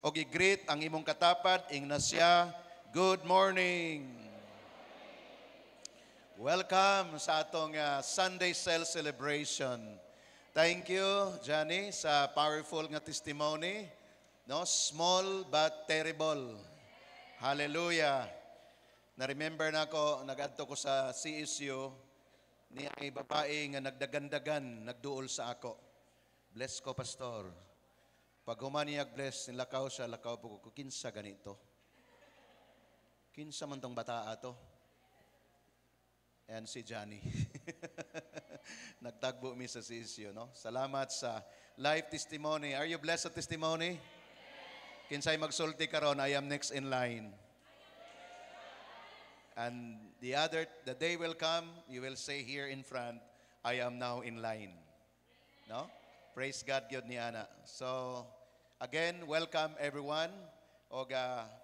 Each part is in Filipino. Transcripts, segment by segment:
o i-greet ang imong katapad, ingna siya, good morning. Welcome sa atong Sunday Cell Celebration. Thank you, Johnny, sa powerful nga testimony. No, small but terrible. Hallelujah. Na-remember na ako, nag-adto ko sa CSU, niya ay babae nga nagdagandagan, nagduol sa ako. Bless ko, pastor. Pag humaniyag bless, nilakaw siya, lakaw po ko, kinsa ganito. Kinsa man tong bataa to. And si Johnny. Nagtagbo mi sa CSU, no? Salamat sa live testimony. Are you blessed sa testimony? Kinsay magsulti karon, I am next in line. And the day will come, you will say here in front, I am now in line. No? Praise God, gyud ni ana. So, again, welcome everyone. Og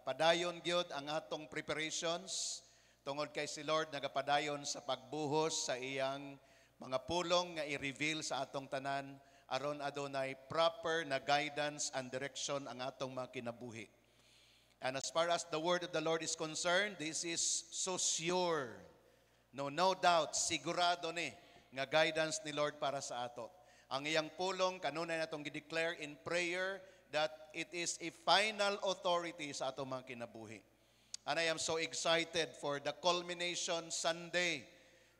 padayon gyud ang atong preparations tungod kay si Lord nagapadayon sa pagbuhos sa iyang mga pulong nga i-reveal sa atong tanan aron adunay proper na guidance and direction ang atong mga kinabuhi. And as far as the word of the Lord is concerned, this is so sure. No doubt, sigurado ni nga guidance ni Lord para sa ato. Ang iyang pulong kanunay natong gi-declare in prayer that it is a final authority sa atong mga kinabuhi. And I am so excited for the culmination Sunday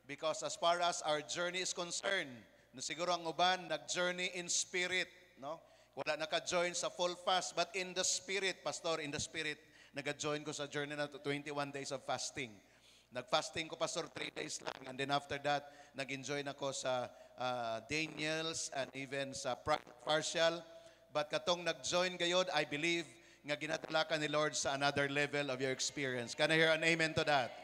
because as far as our journey is concerned, na siguro ang uban nag-journey in spirit, no? Wala naka-join sa full fast, but in the spirit, pastor, in the spirit, nag-join ko sa journey na to 21 days of fasting. Nag-fasting ko, pastor, 3 days lang, and then after that, nag-enjoy na ko sa Daniels and even sa partial. But katong nag-join gayod, I believe nga ginadala ka ni Lord sa another level of your experience. Can I hear an amen to that?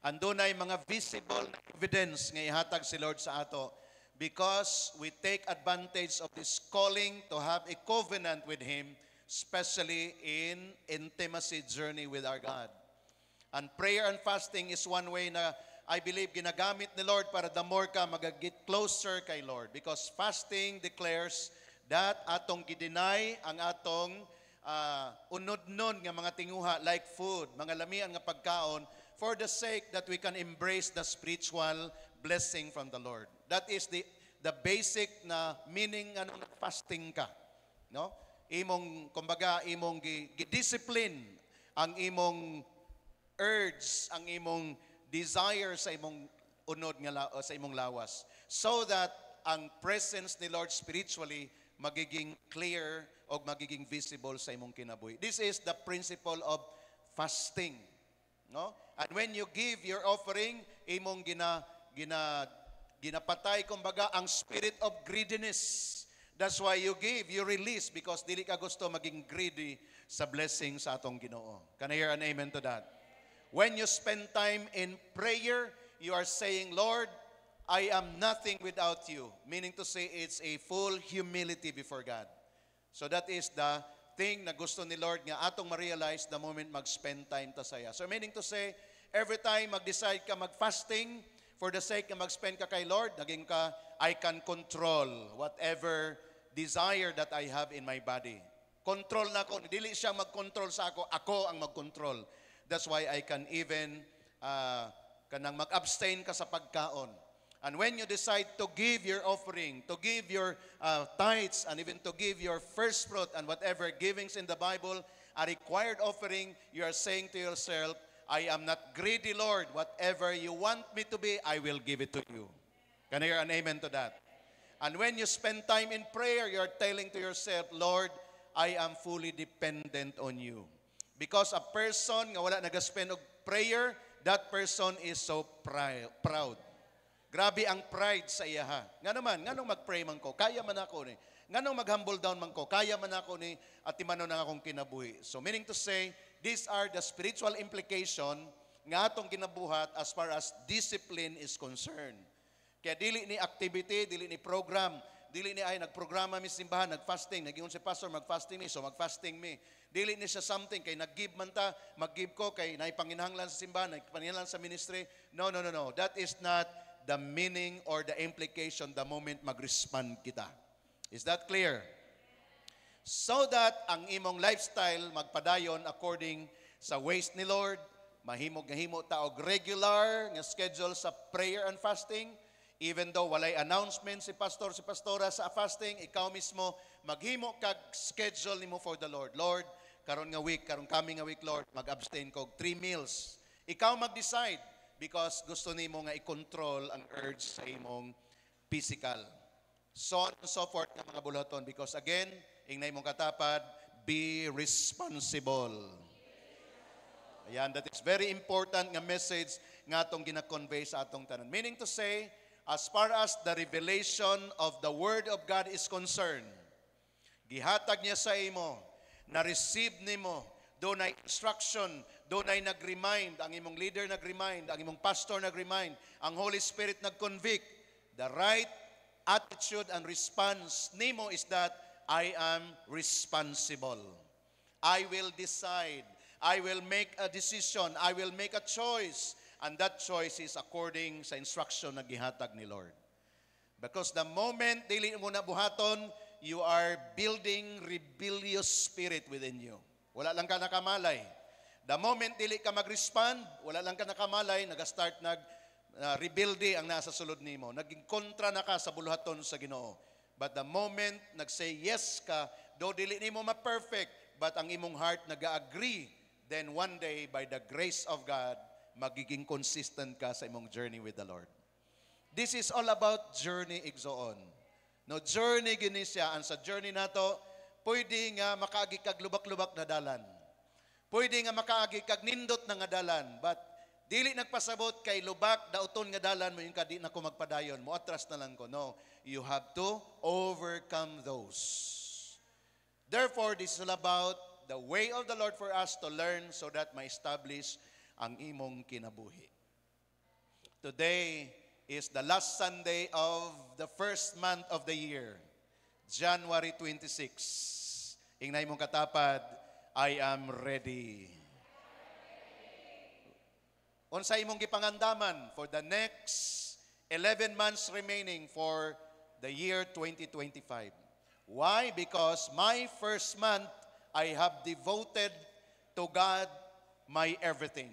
Andun ay mga visible na evidence nga ihatag si Lord sa ato because we take advantage of this calling to have a covenant with Him, especially in intimacy journey with our God. And prayer and fasting is one way na I believe ginagamit ni Lord para the more ka mag-get closer kay Lord because fasting declares that atong gidinay ang atong unod-non nga mga tinguha like food, mga lamian nga pagkaon for the sake that we can embrace the spiritual blessing from the Lord. That is the basic na meaning anong fasting ka, no? Imong kumbaga imong gi-discipline ang imong urge, ang imong desire sa imong unod nga sa imong lawas so that ang presence ni Lord spiritually magiging clear o magiging visible sa imong kinabuhi. This is the principle of fasting, no? And when you give your offering, imong ginapatay kumbaga ang spirit of greediness. That's why you give, you release because dili ka gusto maging greedy sa blessing sa atong Ginoo. Can I hear an amen to that? When you spend time in prayer, you are saying, Lord, I am nothing without you. Meaning to say, it's a full humility before God. So that is the thing na gusto ni Lord nga atong ma-realize the moment mag-spend time ta saya. So meaning to say, every time mag-decide ka mag-fasting, for the sake na mag-spend ka kay Lord, naging ka, I can control whatever desire that I have in my body. Control na ako. Dili siya mag-control sa ako ang mag-control. That's why I can even kanang mag-abstain ka sa pagkaon. And when you decide to give your offering, to give your tithes, and even to give your first fruit and whatever givings in the Bible, a required offering, you are saying to yourself, I am not greedy, Lord. Whatever you want me to be, I will give it to you. Can I hear an amen to that? And when you spend time in prayer, you are telling to yourself, Lord, I am fully dependent on you. Because a person nga wala nag-spend og prayer, that person is so proud. Grabe ang pride sa iya ha. Nganong mag-pray man ko, kaya man ako ni. Nganong mag-humble down man ko, kaya man ako ni at timano na akong kinabuhi. So meaning to say, these are the spiritual implication nga atong ginabuhat as far as discipline is concerned. Kaya dili ni activity, dili ni program, dili ni ay nagprograma mi simbahan, nagfasting, nagingon si pastor magfasting mi, so magfasting mi. Dili ni siya something kay nag-give man ta, mag-give ko kay naipanginahanglan sa simbahan, naipanginahanglan sa ministry. No. That is not the meaning or the implication the moment mag-respond kita. Is that clear? So that ang imong lifestyle magpadayon according sa ways ni Lord, mahimo ta og regular nga schedule sa prayer and fasting. Even though walay announcement si pastor, si pastora sa fasting, ikaw mismo maghimo kag schedule nimo for the Lord. Lord, karon coming nga week, Lord, mag-abstain ko og 3 meals. Ikaw mag-decide because gusto nimo nga i-control ang urge sa imong physical. So on and so forth nga mga bulaton because again, ingnay mong katapad, be responsible. Ayan, that is very important nga message nga atong gina-convey sa atong tanan. Meaning to say, as far as the revelation of the Word of God is concerned, gihatag niya sa imo, na-receive nimo, doon ay instruction, doon ay nag-remind, ang imong leader nag-remind, ang imong pastor nag-remind, ang Holy Spirit nag-convict. The right attitude and response nimo is that I am responsible. I will decide. I will make a decision. I will make a choice. And that choice is according sa instruction na gihatag ni Lord. Because the moment dili mo na buhaton, you are building rebellious spirit within you. Wala lang ka nakamalay. The moment dili ka mag-respond, wala lang ka nakamalay, nag-start rebuildi ang nasa sulod nimo. Naging kontra na ka sa buluhaton sa Ginoo. But the moment nag-say yes ka, though dili nimo ma-perfect, but ang imong heart nag-agree, then one day, by the grace of God, magiging consistent ka sa imong journey with the Lord. This is all about journey igsoon. No, journey gini siya. Ang sa journey nato, pwede nga makaagi kag lubak-lubak na dalan. Pwede nga makaagi kag nindot na nga dalan. But dili nagpasabot kay lubak, dauton nga dalan mo yung kadi na ko magpadayon. Mo atras na lang ko. No, you have to overcome those. Therefore, this is all about the way of the Lord for us to learn so that ma-establish ang imong kinabuhi. Today is the last Sunday of the first month of the year, January 26. Ingnay mong katapad, I am ready. Unsa imong gipangandaman for the next 11 months remaining for the year 2025. Why? Because my first month, I have devoted to God my everything.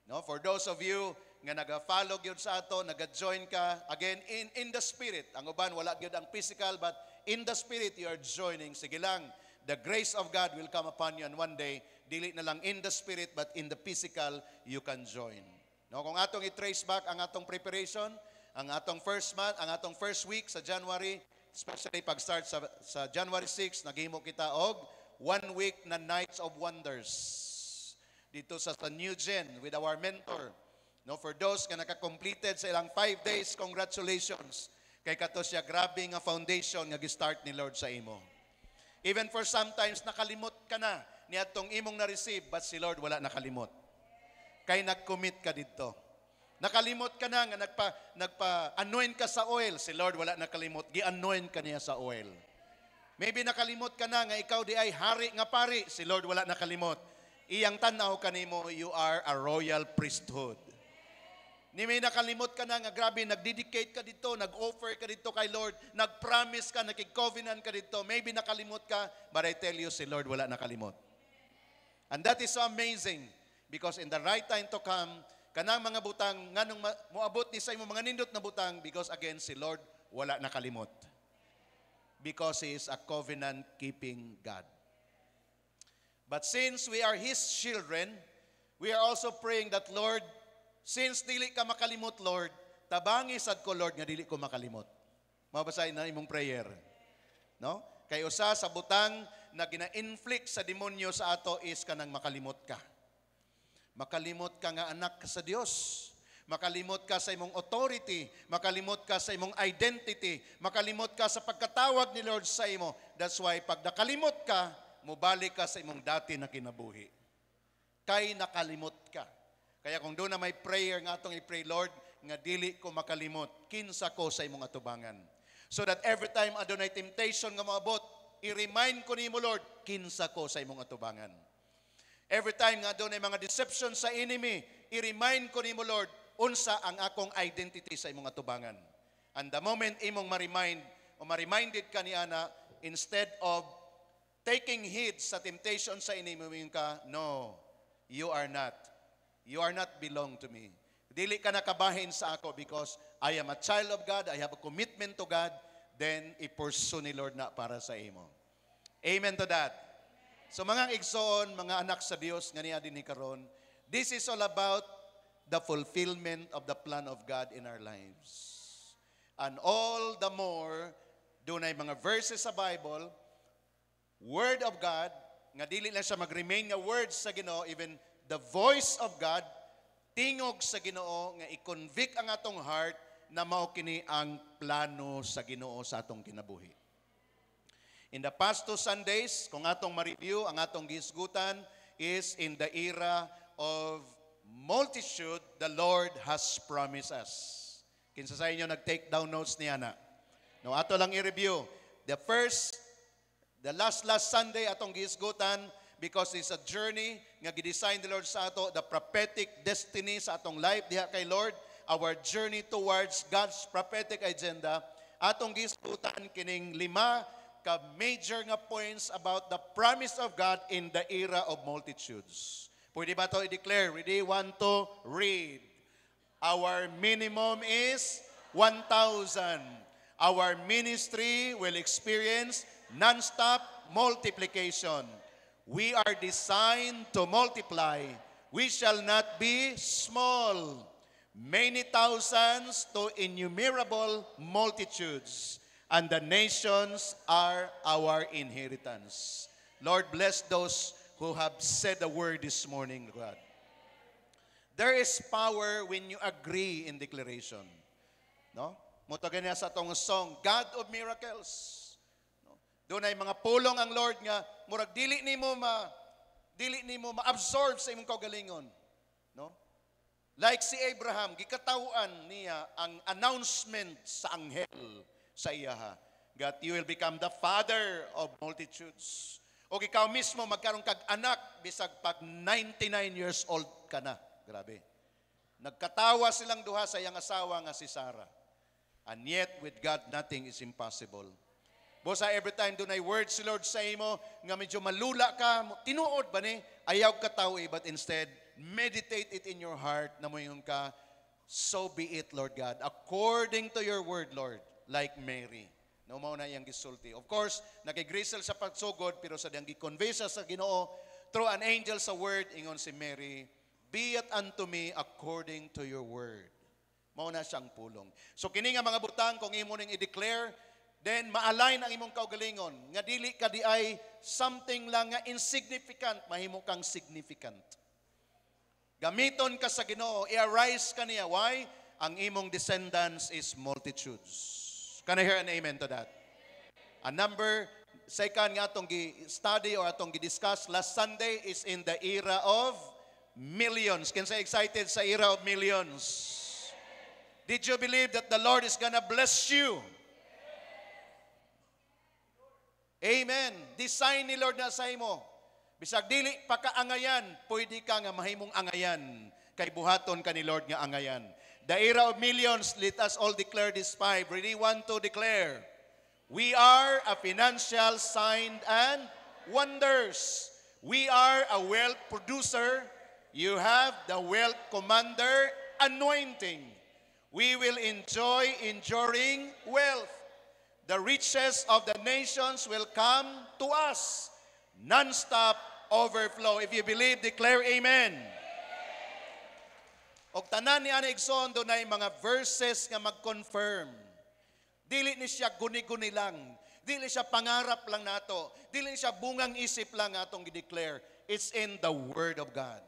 No, for those of you nga naga-follow gyud sa ato, naga-join ka, again, in the spirit. Ang uban, wala gyud ang physical, but in the spirit, you are joining. Sige lang, the grace of God will come upon you, and one day, dili na lang in the spirit, but in the physical, you can join. No, kung atong i-trace back ang atong preparation, ang atong first month, ang atong first week sa January, especially pag-start sa January 6, naghimo kita og 1 week na Nights of Wonders. Dito sa New Gen with our mentor. No, for those nga naka-completed sa ilang 5 days, congratulations. Kay kato siya grabe nga foundation nga gi-start ni Lord sa imo. Even for sometimes nakalimot ka na niadtong imong na-receive, but si Lord wala nakalimot. Kay nag-commit ka dito. Nakalimot ka na nga nagpa-anoint ka sa oil, si Lord wala nakalimot, gi-anoint ka niya sa oil. Maybe nakalimot ka na nga ikaw di ay hari nga pari, si Lord wala nakalimot. Iyang tanaw kanimo, you are a royal priesthood. Ni may nakalimot ka na nga grabe, nag-dedicate ka dito, nag-offer ka dito kay Lord, nag-promise ka, nakig-covenant ka dito, maybe nakalimot ka, but I tell you, si Lord wala nakalimot. And that is so amazing, because in the right time to come, kanang mga butang, nganong moabot ni sa imong mga nindot na butang, because again, si Lord wala nakalimot. Because He is a covenant-keeping God. But since we are His children, we are also praying that, Lord, since dili ka makalimot, Lord, tabangi sad ko, Lord, nga dili ko makalimot. Mabasahin na imong prayer. No? Kay usa sa butang na gina-inflict sa demonyo sa ato is kanang makalimot ka. Makalimot ka nga anak ka sa Dios. Makalimot ka sa imong authority. Makalimot ka sa imong identity. Makalimot ka sa pagkatawag ni Lord sa imo. That's why pag nakalimot ka, mubalik ka sa imong dati na kinabuhi. Kay nakalimot ka. Kaya kung doon na may prayer nga atong i-pray, Lord, nga dili ko makalimot, kinsa ko sa imong atubangan. So that every time adunay temptation nga maabot, i-remind ko nimo, Lord, kinsa ko sa imong atubangan. Every time nga adunay mga deception sa enemy, i-remind ko nimo, Lord, unsa ang akong identity sa imong atubangan. And the moment imong ma-remind o ma-reminded ka ni ana, instead of taking heed sa temptation sa inimuming ka, no, you are not. You are not belong to me. Dili ka nakabahin sa ako because I am a child of God, I have a commitment to God, then i-pursue ni Lord na para sa imo. Amen to that. So mga igsoon, mga anak sa Dios nga niya din karon, this is all about the fulfillment of the plan of God in our lives. And all the more, doon ay mga verses sa Bible, Word of God, nga dili lang siya mag-remain nga words sa Ginoo, even the voice of God, tingog sa Ginoo, nga i-convict ang atong heart na mao kini ang plano sa Ginoo sa atong kinabuhi. In the past 2 Sundays, kung atong ma-review, ang atong gisgutan is in the era of multitude, the Lord has promised us. Kinsa sa inyo nag-take down notes niya na? No, ato lang i-review. The last Sunday atong gisgutan because it's a journey nga gidesign the Lord sa ato, the prophetic destiny sa atong life diha kay Lord, our journey towards God's prophetic agenda. Atong gisgutan kining 5 ka major nga points about the promise of God in the era of multitudes. Pwede ba to i-declare? Ready? 1, 2, read. Our minimum is 1,000. Our ministry will experience non-stop multiplication. We are designed to multiply. We shall not be small. Many thousands to innumerable multitudes. And the nations are our inheritance. Lord, bless those who have said the word this morning, God. There is power when you agree in declaration. No? Muto ganyan sa atong song, God of Miracles. No? Doon ay mga pulong ang Lord nga, murag dili nimo ma-absorb sa imong kaugalingon. No? Like si Abraham, gikatawan niya ang announcement sa anghel sa iyaha. God, you will become the father of multitudes. O ikaw mismo magkaroon kag anak bisag pag 99 years old ka na. Grabe. Nagkatawa silang duha sa iyang asawa nga si Sarah. And yet, with God, nothing is impossible. Bosa, every time doon ay word si Lord sa imo, nga medyo malula ka, tinuod ba ni? Ayaw ka tao but instead, meditate it in your heart, na mo yung ka, so be it, Lord God, according to your word, Lord, like Mary. No, mao na iyang gisulti. Of course, nakigrisel sa pagsugod, pero sa diyang gikonvey sa Ginoo, through an angel sa word, ingon si Mary, be it unto me according to your word. Mao na siyang pulong. So kini nga mga butang kung imo ning i-declare, then ma-align ang imong kaugalingon nga dili ka di ay something lang nga insignificant, mahimo kang significant. Gamiton ka sa Ginoo, i-arise ka niya. Why? Ang imong descendants is multitudes. Can I hear an amen to that? A number second nga atong gi-study or atong gi-discuss last Sunday is in the era of millions. Can say excited sa era of millions? Did you believe that the Lord is gonna bless you? Amen. Design ni Lord na sa imo. Bisag dili pa ka angayan, pwede ka nga mahimong angayan. Kay buhaton ka ni Lord nga angayan. The era of millions, let us all declare this 5. Ready? 1, 2, declare. We are a financial sign and wonders. We are a wealth producer. You have the wealth commander anointing. We will enjoy enduring wealth. The riches of the nations will come to us. Non-stop overflow. If you believe, declare amen. Og tanan ni ana igsoon doon ay mga verses nga mag-confirm. Dili ni siya guni-guni lang. Dili siya pangarap lang nato. Dili siya bungang isip lang atong gi-declare. It's in the Word of God.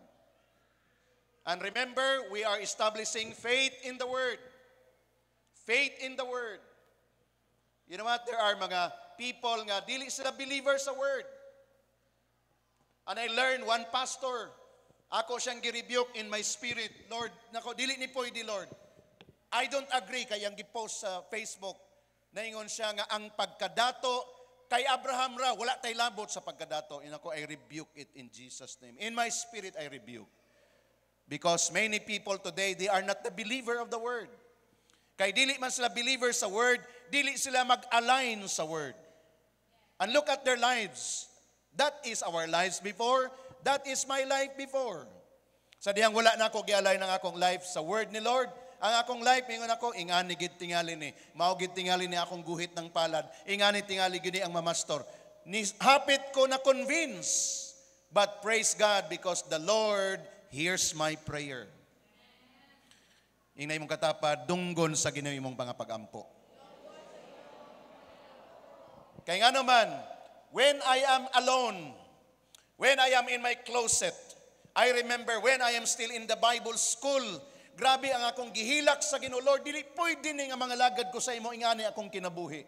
And remember, we are establishing faith in the Word. Faith in the Word. You know what? There are mga people nga dili sila believers sa Word. And I learned one pastor, ako siyang gi-rebuke in my spirit, Lord, nako, dili ni pwede, Lord. I don't agree kayang gi-post sa Facebook. Naingon siya nga ang pagkadato kay Abraham ra, wala tay labot sa pagkadato. And ako, I rebuke it in Jesus' name. In my spirit, I rebuke. Because many people today, they are not the believer of the Word. Kay dili man sila believer sa Word, dili sila mag-align sa Word. And look at their lives. That is our lives before. That is my life before. Sa diyang wala na ako gialay ng akong life sa word ni Lord. Ang akong life, mingon ako, ingani gid tingali ni. Mao gid tingali ni akong guhit ng palad. Ingani tingali gid ang mamastor. Ni hapit ko na convince. But praise God because the Lord hears my prayer. Ingay mong katapad, dunggon sa Ginoo imong pagapagampo. Kaya nga naman, when I am alone, when I am in my closet, I remember when I am still in the Bible school, grabe ang akong gihilak sa Ginoo. Lord, dili pwede ni nga mga lagad ko sa imo, ingani akong kinabuhi.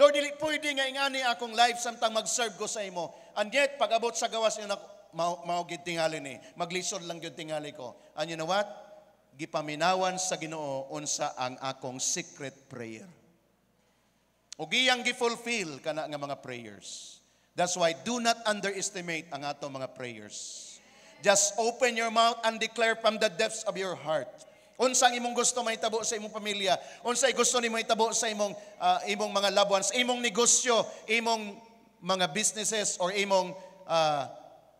Lord, dili pwede nga ingani akong life samtang mag-serve ko sa imo. And yet, pag abot sa gawas, mao gid tingali ni. Maglisod lang gyud tingali ko. And you know what? Gipaminawan sa Ginoo unsa ang akong secret prayer. O giyang gifulfill kana nga mga prayers. That's why do not underestimate ang ato mga prayers. Just open your mouth and declare from the depths of your heart. Unsang imong gusto mahitabo sa imong pamilya, unsay gusto nimo mahitabo sa imong imong mga loved ones, imong negosyo, imong mga businesses or imong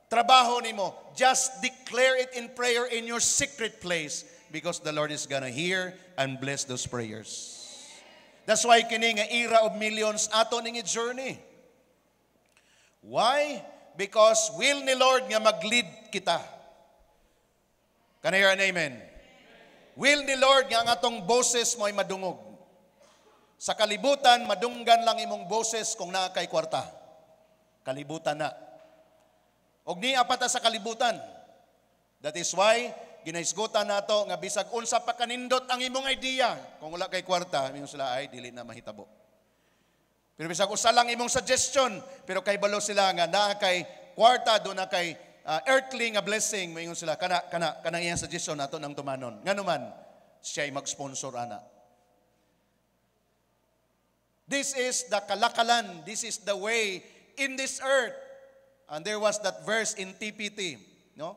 trabaho nimo, just declare it in prayer in your secret place because the Lord is gonna hear and bless those prayers. That's why kini nga era of millions ato ning journey. Why? Because will ni Lord nga mag-lead kita. Can I hear an amen? Will ni Lord nga ang atong boses mo ay madungog. Sa kalibutan, madunggan lang imong boses kung naa kay kwarta. Kalibutan na. Og ni apata sa kalibutan. That is why ginaisgutan nato nga bisag unsa pa kanindot ang imong idea, kung wala kay kwarta, mingon sila ay dili na mahitabo. Pero bisag usa lang imong suggestion, pero kay balo sila nga naa kay kwarta, do na kay earthly nga blessing, mingon sila kana iyang suggestion nato nang tumanon. Nganuman siya ay mag-sponsor ana. This is the kalakalan, this is the way in this earth. And there was that verse in TPT, no?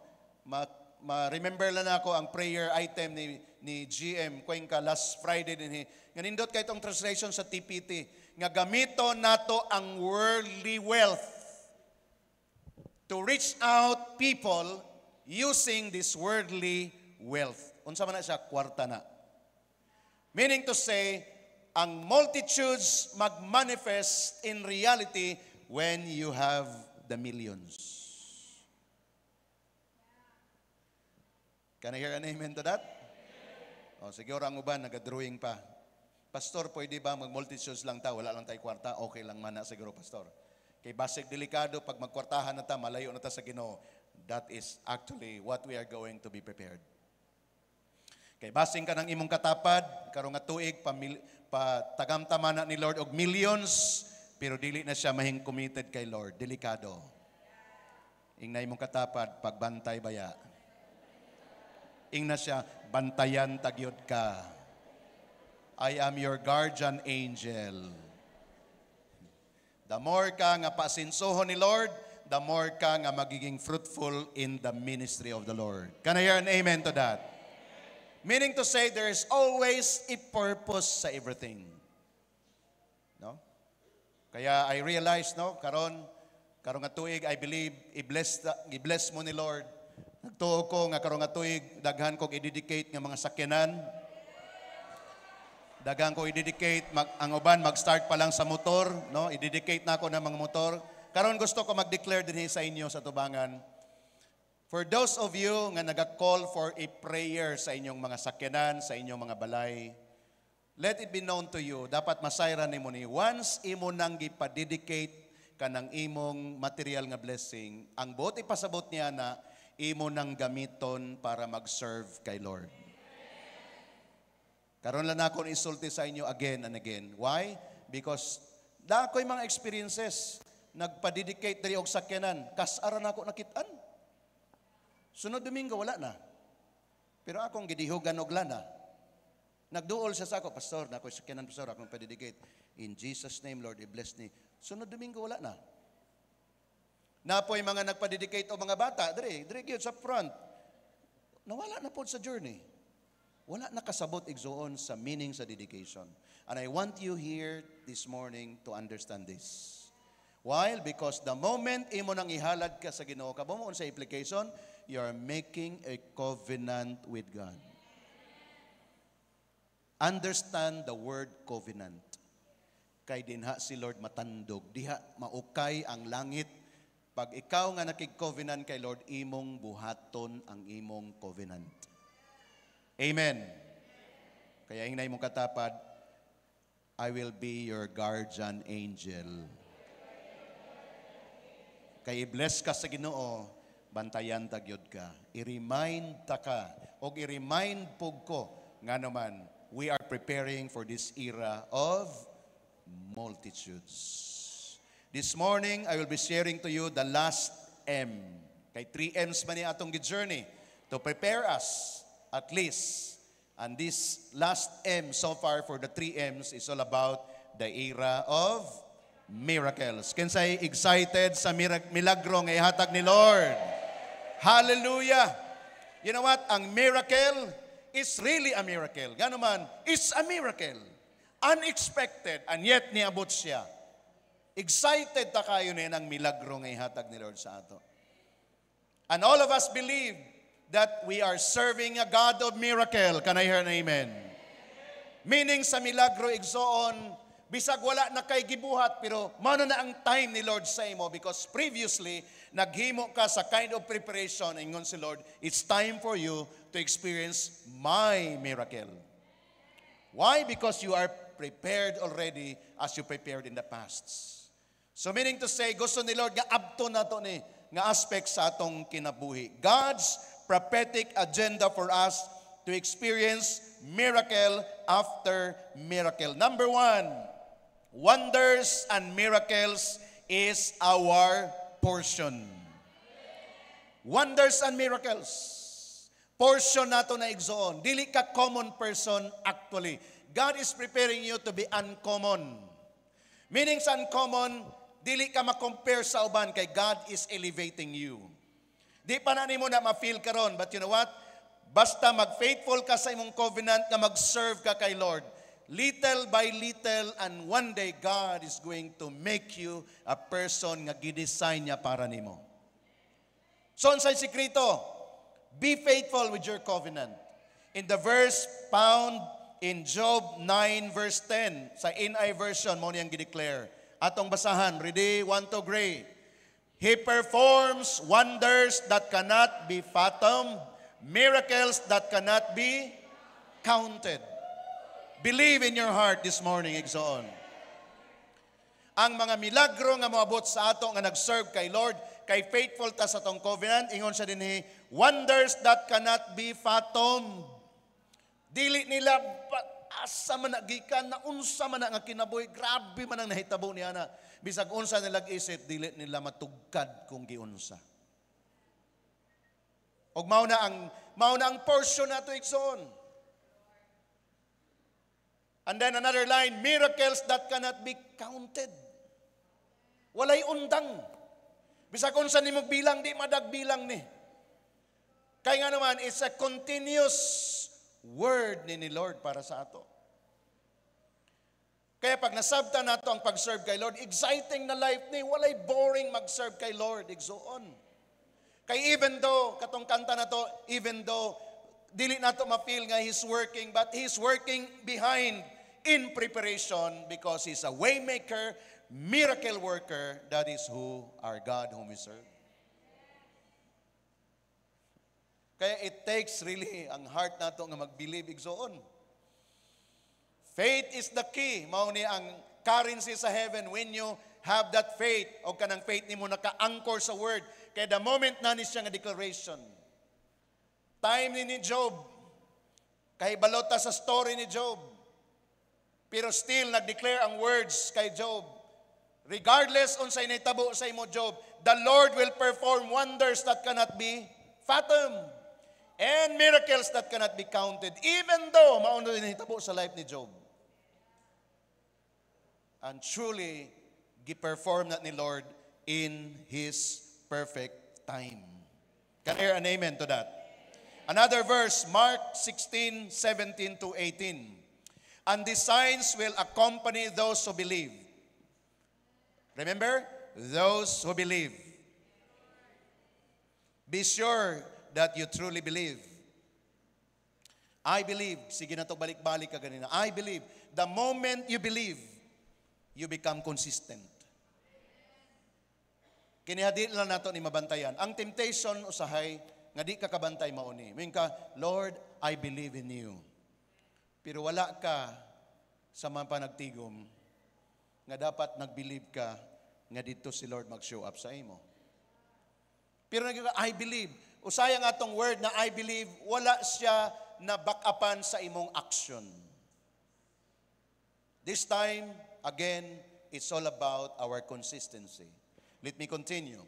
Ma-remember lang ako ang prayer item ni GM Cuenca last Friday din. Nga nindot kay itong translation sa TPT. Nga gamito nato ang worldly wealth to reach out people using this worldly wealth. Unsa man na siya? Kwarta na. Meaning to say, ang multitudes mag-manifest in reality when you have the millions. Can I hear an amen to that? O, siguro ang uban, nag-drawing pa. Pastor, pwede ba mag-multitudes lang ta? Wala lang tayo kwarta? Okay lang man na siguro, Pastor. Kay basig delikado, pag magkwartahan na ta, malayo na ta sa Ginoo. That is actually what we are going to be prepared. Kay basing ka ng imong katapad, karong nga tuig, patagamtama na ni Lord og millions, pero dili na siya mahing committed kay Lord. Delikado. Ingnay mong katapad, pagbantay baya. Ingna siya, bantayan tagyod ka. I am your guardian angel. The more ka nga pasinsohon ni Lord, the more ka nga magiging fruitful in the ministry of the Lord. Can I hear an amen to that? Meaning to say, there is always a purpose sa everything. No? Kaya I realize, no, karon nga tuig, I believe, i-bless mo ni Lord. Nagtuo ko nga karong nga tuig, daghan ko i-dedicate nga mga sakyanan. Daghan ko i-dedicate, ang uban mag-start pa lang sa motor, no? I-dedicate na ako ng mga motor. Karon gusto ko mag-declare din sa inyo sa tubangan. For those of you nga nag-call for a prayer sa inyong mga sakyanan, sa inyong mga balay, let it be known to you, dapat masayran nimo ni, once imo nang gipa-dedicate kanang imong material nga blessing, ang buot ipasabot niya na imo nang gamiton para mag-serve kay Lord. Karon lang ako insulti sa inyo again and again. Why? Because da ko'y mga experiences, nagpa-dedicate diri og sakyanan, kas-ara na ako nakitaan. Sunod Domingo wala na. Pero akong gidihugan og lana. Nagduol siya sa ako, Pastor, na ako'y sakyanan, Pastor, akong pa-dedicate. In Jesus' name, Lord, i-bless ni. Sunod Domingo wala na. Napoy mga nagpa-dedicate o mga bata, dire gyud sa front. Nawala na po sa journey. Wala na kasabot igsuon sa meaning sa dedication. And I want you here this morning to understand this. Why? Because the moment imo nang ihalad ka sa Ginoo, kabo mo sa application, you are making a covenant with God. Understand the word covenant. Kay dinha si Lord matandog, diha maukay ang langit. Pag ikaw nga nakig-covenant kay Lord, imong buhaton ang imong covenant. Amen. Kaya hinay mong katapad, I will be your guardian angel. Kay i-bless ka sa Ginoo, bantayan tagyod ka. I-remind ta ka, o i-remind pug ko, nga naman, we are preparing for this era of multitudes. This morning, I will be sharing to you the last M. Kay 3 M's man ni atong journey to prepare us at least. And this last M so far for the 3 M's is all about the era of miracles. Kinsay excited sa milagro nga ihatag ni Lord? Hallelujah! You know what? Ang miracle is really a miracle. Gano man, it's a miracle. Unexpected, and yet niabot siya. Excited ta kayo na ang milagro nga ihatag ni Lord sa ato. And all of us believe that we are serving a God of miracle. Can I hear an amen? Meaning sa milagro igsoon, bisag wala na kay gibuhat, pero mano na ang time ni Lord sa imo because previously, naghimo ka sa kind of preparation, ingon si Lord, it's time for you to experience my miracle. Why? Because you are prepared already as you prepared in the past. So meaning to say, gusto ni Lord nga abto na to ni nga aspect sa atong kinabuhi. God's prophetic agenda for us to experience miracle after miracle. Number 1, wonders and miracles is our portion. Wonders and miracles. Portion nato na igsoon. Dili ka common person actually. God is preparing you to be uncommon. Meaning sa uncommon, dili ka ma-compare sa uban kay God is elevating you. Di pa na nimo na ma-feel karon, but you know what? Basta mag-faithful ka sa imong covenant nga mag-serve ka kay Lord. Little by little, and one day God is going to make you a person nga gidesign niya para nimo. So, unsay sikreto? Be faithful with your covenant. In the verse found in Job 9 verse 10, sa NI version, mo niyang gideclare. Atong basahan, ready, 1, 2, great. He performs wonders that cannot be fathomed, miracles that cannot be counted. Believe in your heart this morning, igsoon. Ang mga milagro nga moabot sa ato nga nag-serve kay Lord, kay faithful ta sa tong covenant, ingon siya dinhi, wonders that cannot be fathomed. Dili nila asa man nagikan na unsa man nga kinabuhi, grabe man ang nahitabo niya na. Bisag unsa nila isip, dili nila matugkad kung giunsa. Og mao na ang portion nato igsoon. And then another line, miracles that cannot be counted. Walay undang. Bisag unsa nimo bilang, di madagbilang ni. Kaya nga naman, it's a continuous word ni Lord para sa ato. Kaya pag nasabta nato ang pag-serve kay Lord, exciting na life ni, walay boring mag-serve kay Lord, igsoon. Kay even though, katong kanta na to, even though, dili nato ma-feel nga He's working, but He's working behind in preparation because He's a waymaker, miracle worker. That is who our God whom we serve. Kaya it takes really ang heart nato nga mag-believe igsoon. Faith is the key. Mao ni ang currency sa heaven when you have that faith o kanang faith nimo naka-anchor sa word. Kaya the moment na ni siya nga declaration. Time ni Job. Kay balota sa story ni Job. Pero still nag-declare ang words kay Job. Regardless unsay nahitabo sa imo Job, the Lord will perform wonders that cannot be fathomed. And miracles that cannot be counted, even though mauna din hitabo sa life ni Job. And truly, gi-perform na ni Lord in His perfect time. Can I hear an amen to that? Another verse, Mark 16, 17 to 18. And the signs will accompany those who believe. Remember, those who believe. Be sure that you truly believe. I believe. Sige na to, balik-balik ka ganina. I believe. The moment you believe, you become consistent. Kinihadi lang nato ni mabantayan. Ang temptation usahay, nga di ka kabantay mauni. Ming ka, Lord, I believe in you. Pero wala ka sa mga panagtigom, nga dapat nag-believe ka, nga dito si Lord mag-show up sa imo. Pero I believe. Usaya nga atong word na I believe, wala siya na back-upan sa imong action. This time, again, it's all about our consistency. Let me continue.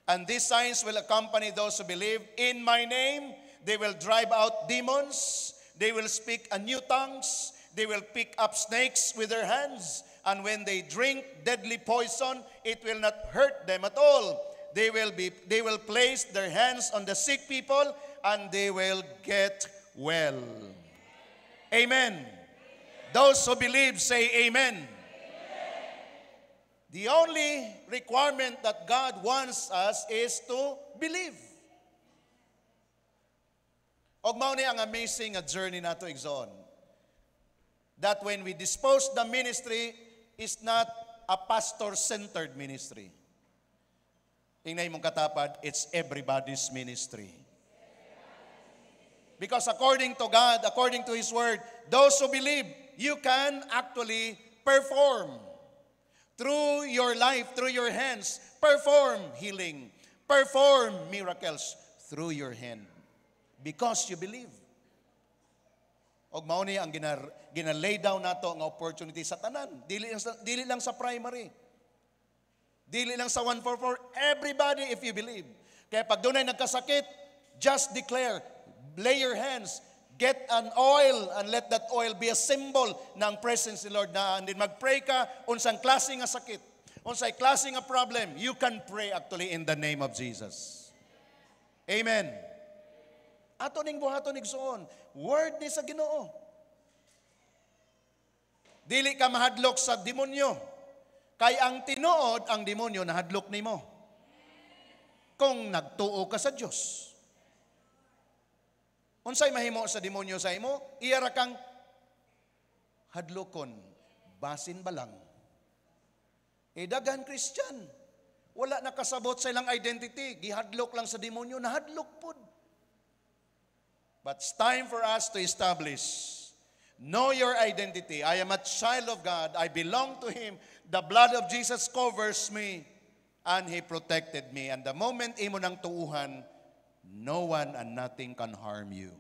And these signs will accompany those who believe. In my name, they will drive out demons. They will speak a new tongues. They will pick up snakes with their hands. And when they drink deadly poison, it will not hurt them at all. They will place their hands on the sick people and they will get well. Amen. Those who believe say amen. The only requirement that God wants us is to believe. Og mao ni ang amazing journey nato igsoon. That when we dispose the ministry is not a pastor-centered ministry. Ingay mong katapad, it's everybody's ministry. Because according to God, according to His Word, those who believe, you can actually perform. Through your life, through your hands, perform healing, perform miracles through your hand. Because you believe. Og mao ni ang ginalay down nato nga opportunity sa tanan. Dili lang sa primary. Dili lang sa 144. Everybody if you believe. Kaya pag dunay nagkasakit, just declare, lay your hands, get an oil and let that oil be a symbol ng presence ni Lord na. And then mag-pray ka unsang klase nga sakit, unsay klase nga problem. You can pray actually in the name of Jesus. Amen. Ato ning buhaton igsoon, word ni sa Ginoo. Dili ka mahadlok sa demonyo. Kay ang tinuod, ang demonyo nahadlok nimo. Kung nagtuo ka sa Dios. Unsay mahimo sa demonyo sa imo? Iyara kang hadlokon, basin balang. Daghan Christian, wala nakasabot sa ilang identity, gihadlok lang sa demonyo, nahadlok pud. But it's time for us to establish, know your identity. I am a child of God. I belong to Him. The blood of Jesus covers me and He protected me. And the moment imo nang tuuhan, no one and nothing can harm you.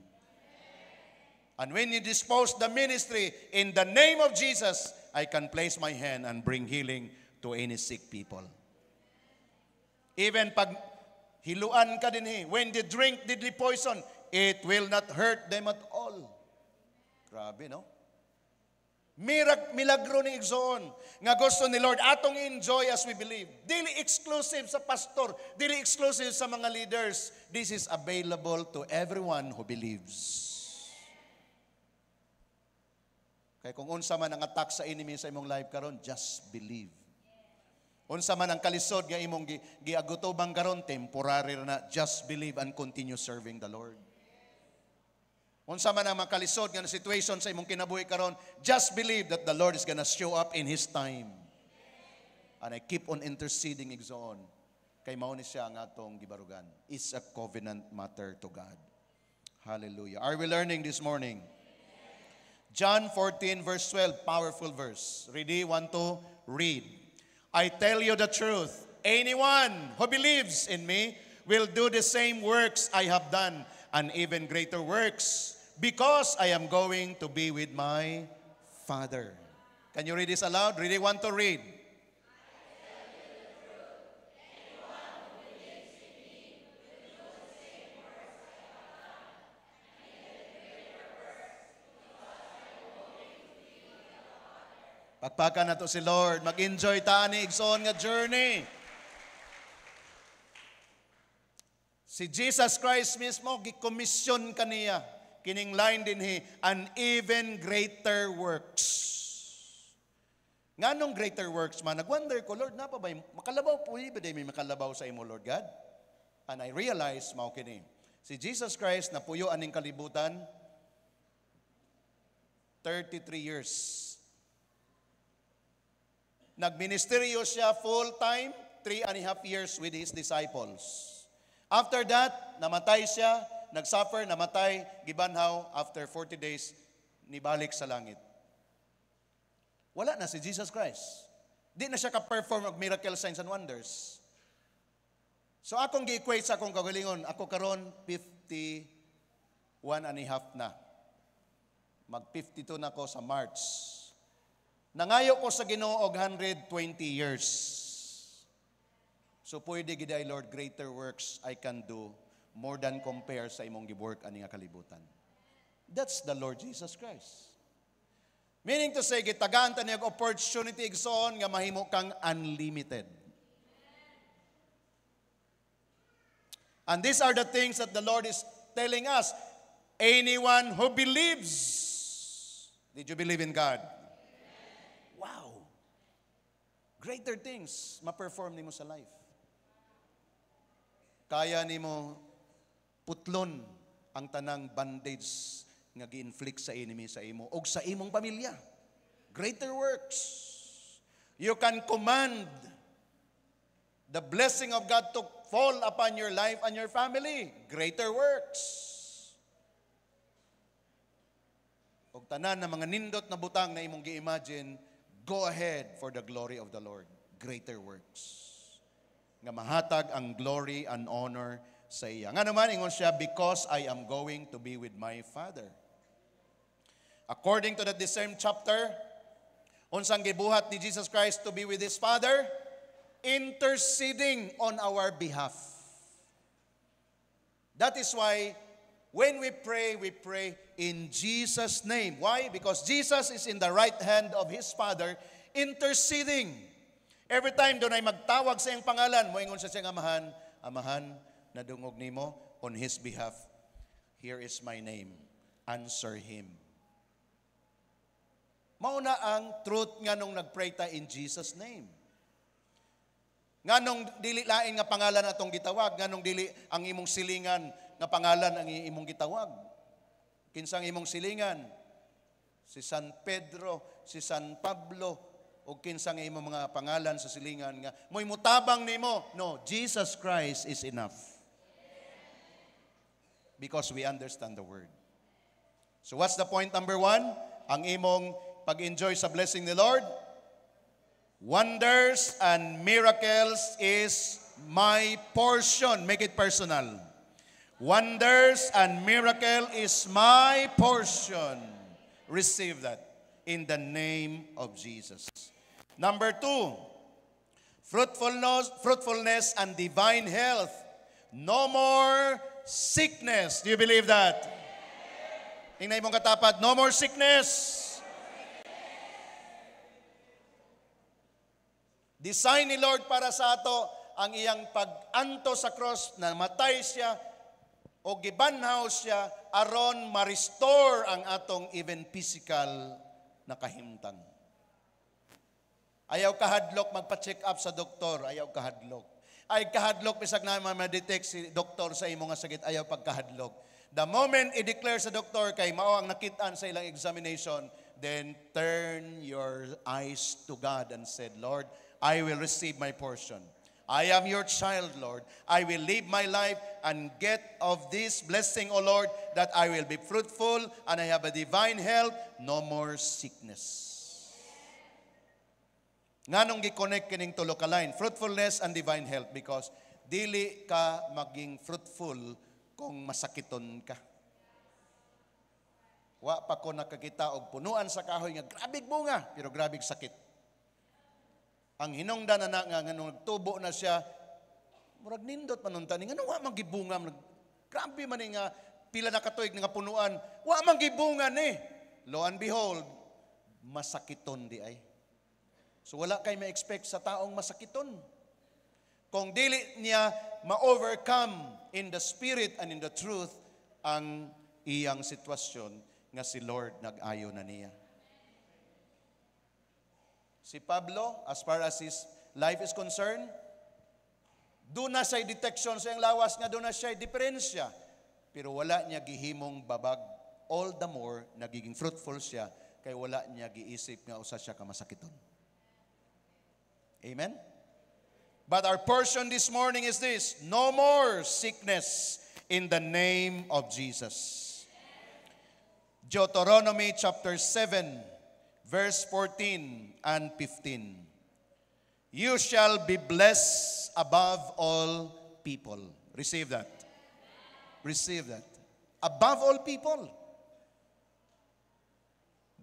And when you dispose the ministry in the name of Jesus, I can place my hand and bring healing to any sick people. Even pag hiluan ka din when they drink deadly poison, it will not hurt them at all. Grabe, no? Milagro ni igsoon nga gusto ni Lord atong enjoy as we believe. Dili exclusive sa pastor, dili exclusive sa mga leaders. This is available to everyone who believes. Kaya kung unsa man ang attack sa enemy sa imong life karon, just believe. Unsa man ang kalisod nga imong giagutobang karon, temporary na, just believe and continue serving the Lord. Unsa man ang makalisod nga situation sa imong kinabuhi karon, just believe that the Lord is gonna show up in His time. And I keep on interceding igsoon. Kay mao ni siya nga atong gibarugan. It's a covenant matter to God. Hallelujah. Are we learning this morning? John 14 verse 12, powerful verse. Ready? Want to read. I tell you the truth. Anyone who believes in me will do the same works I have done, and even greater works, because I am going to be with my Father. Can you read this aloud? Really want to read? Pagpaka na to si Lord. Mag-enjoy ta ni igsoon nga journey. Si Jesus Christ mismo, gikomisyon kaniya. Kining line din and even greater works. Nganong greater works man? Nagwonder ko, Lord, napa ba? Makalabaw po, ba may makalabaw sa imo, Lord God? And I realized, mao kini, si Jesus Christ na puyo aning kalibutan, 33 years. Nagministeryo siya full-time, 3.5 years with His disciples. After that, namatay siya, nagsuffer, namatay, gibanhaw, after 40 days, nibalik sa langit. Wala na si Jesus Christ. Di na siya ka-perform of miracle signs and wonders. So akong gi-equate sa akong kagalingon, ako karon 51.5 na. Mag-52 na ko sa March. Nangayo ko sa Ginoo og 120 years. So pwede gid ay, Lord, greater works I can do more than compare sa imong giwork ani nga kalibutan. That's the Lord Jesus Christ. Meaning to say, gitagaan ta niya opportunity igsoon nga mahimo kang unlimited. And these are the things that the Lord is telling us. Anyone who believes. Did you believe in God? Wow. Greater things ma-perform nimo sa life. Kaya nimo putlon ang tanang bandage nga gi-inflict sa enemy sa imo o sa imong pamilya. Greater works. You can command the blessing of God to fall upon your life and your family. Greater works. Og tanan na mga nindot na butang na imong gi-imagine, go ahead for the glory of the Lord. Greater works. Nga mahatag ang glory and honor sa iya. Nga naman, ingon siya, because I am going to be with my Father. According to the same chapter, unsang gibuhat ni Jesus Christ to be with His Father, interceding on our behalf. That is why when we pray in Jesus' name. Why? Because Jesus is in the right hand of His Father, interceding. Every time doon ay magtawag sa iyang pangalan, moingon sa siyang amahan, amahan, nadungog nimo on His behalf. Here is my name. Answer Him. Mauna ang truth nga nung nagpray ta in Jesus' name. Nga nung dili lain nga pangalan atong gitawag, nga nung dili ang imong silingan nga pangalan ang imong gitawag. Kinsang imong silingan? Si San Pedro, si San Pablo, o kinsang imong mga pangalan sa silingan nga mo'y mutabang nimo. No, Jesus Christ is enough. Because we understand the word. So what's the point number 1? Ang imong pag-enjoy sa blessing ni Lord, wonders and miracles is my portion. Make it personal. Wonders and miracle is my portion. Receive that in the name of Jesus. Number 2, fruitfulness and divine health. No more sickness. Do you believe that? Tingnan mong katapat, no more sickness. Design ni Lord para sa ato ang iyang pag-anto sa cross na matay siya o gibanhaw siya aron ma-restore ang atong even physical na kahimtang. Ayaw kahadlok magpa-check up sa doktor, ayaw kahadlok. Ay kahadlok bisag na ma-detect si doktor sa imo nga sakit, ayaw pagkahadlok. The moment i-declare sa doktor kay mao ang nakitaan sa ilang examination, then turn your eyes to God and said, Lord, I will receive my portion. I am your child, Lord. I will live my life and get of this blessing, O Lord, that I will be fruitful and I have a divine health, no more sickness. Nganong gi-connect kining tulo ka line, fruitfulness and divine health, because dili ka maging fruitful kung masakiton ka. Wa pa ko nakakita og punuan sa kahoy nga grabig bunga, pero grabig sakit. Ang hinungdan na nga nung nagtubo na siya, murag nindot manuntan, nga wa man gibunga, grabe man nga pila na katuig nga punuan, wa man gibunga ni. Lo and behold, masakiton di ay. So wala kay ma-expect sa taong masakiton. Kung dili niya ma-overcome in the spirit and in the truth ang iyang sitwasyon nga si Lord nag-ayo na niya. Si Pablo, as far as his life is concerned, doon na siya detection sa iyang lawas nga, doon na siya diferensya. Pero wala niya gihimong babag. All the more, nagiging fruitful siya, kay wala niya giisip nga usa siya kamasakiton. Amen? But our portion this morning is this: no more sickness in the name of Jesus. Deuteronomy chapter 7, verse 14 and 15. You shall be blessed above all people. Receive that. Receive that. Above all people.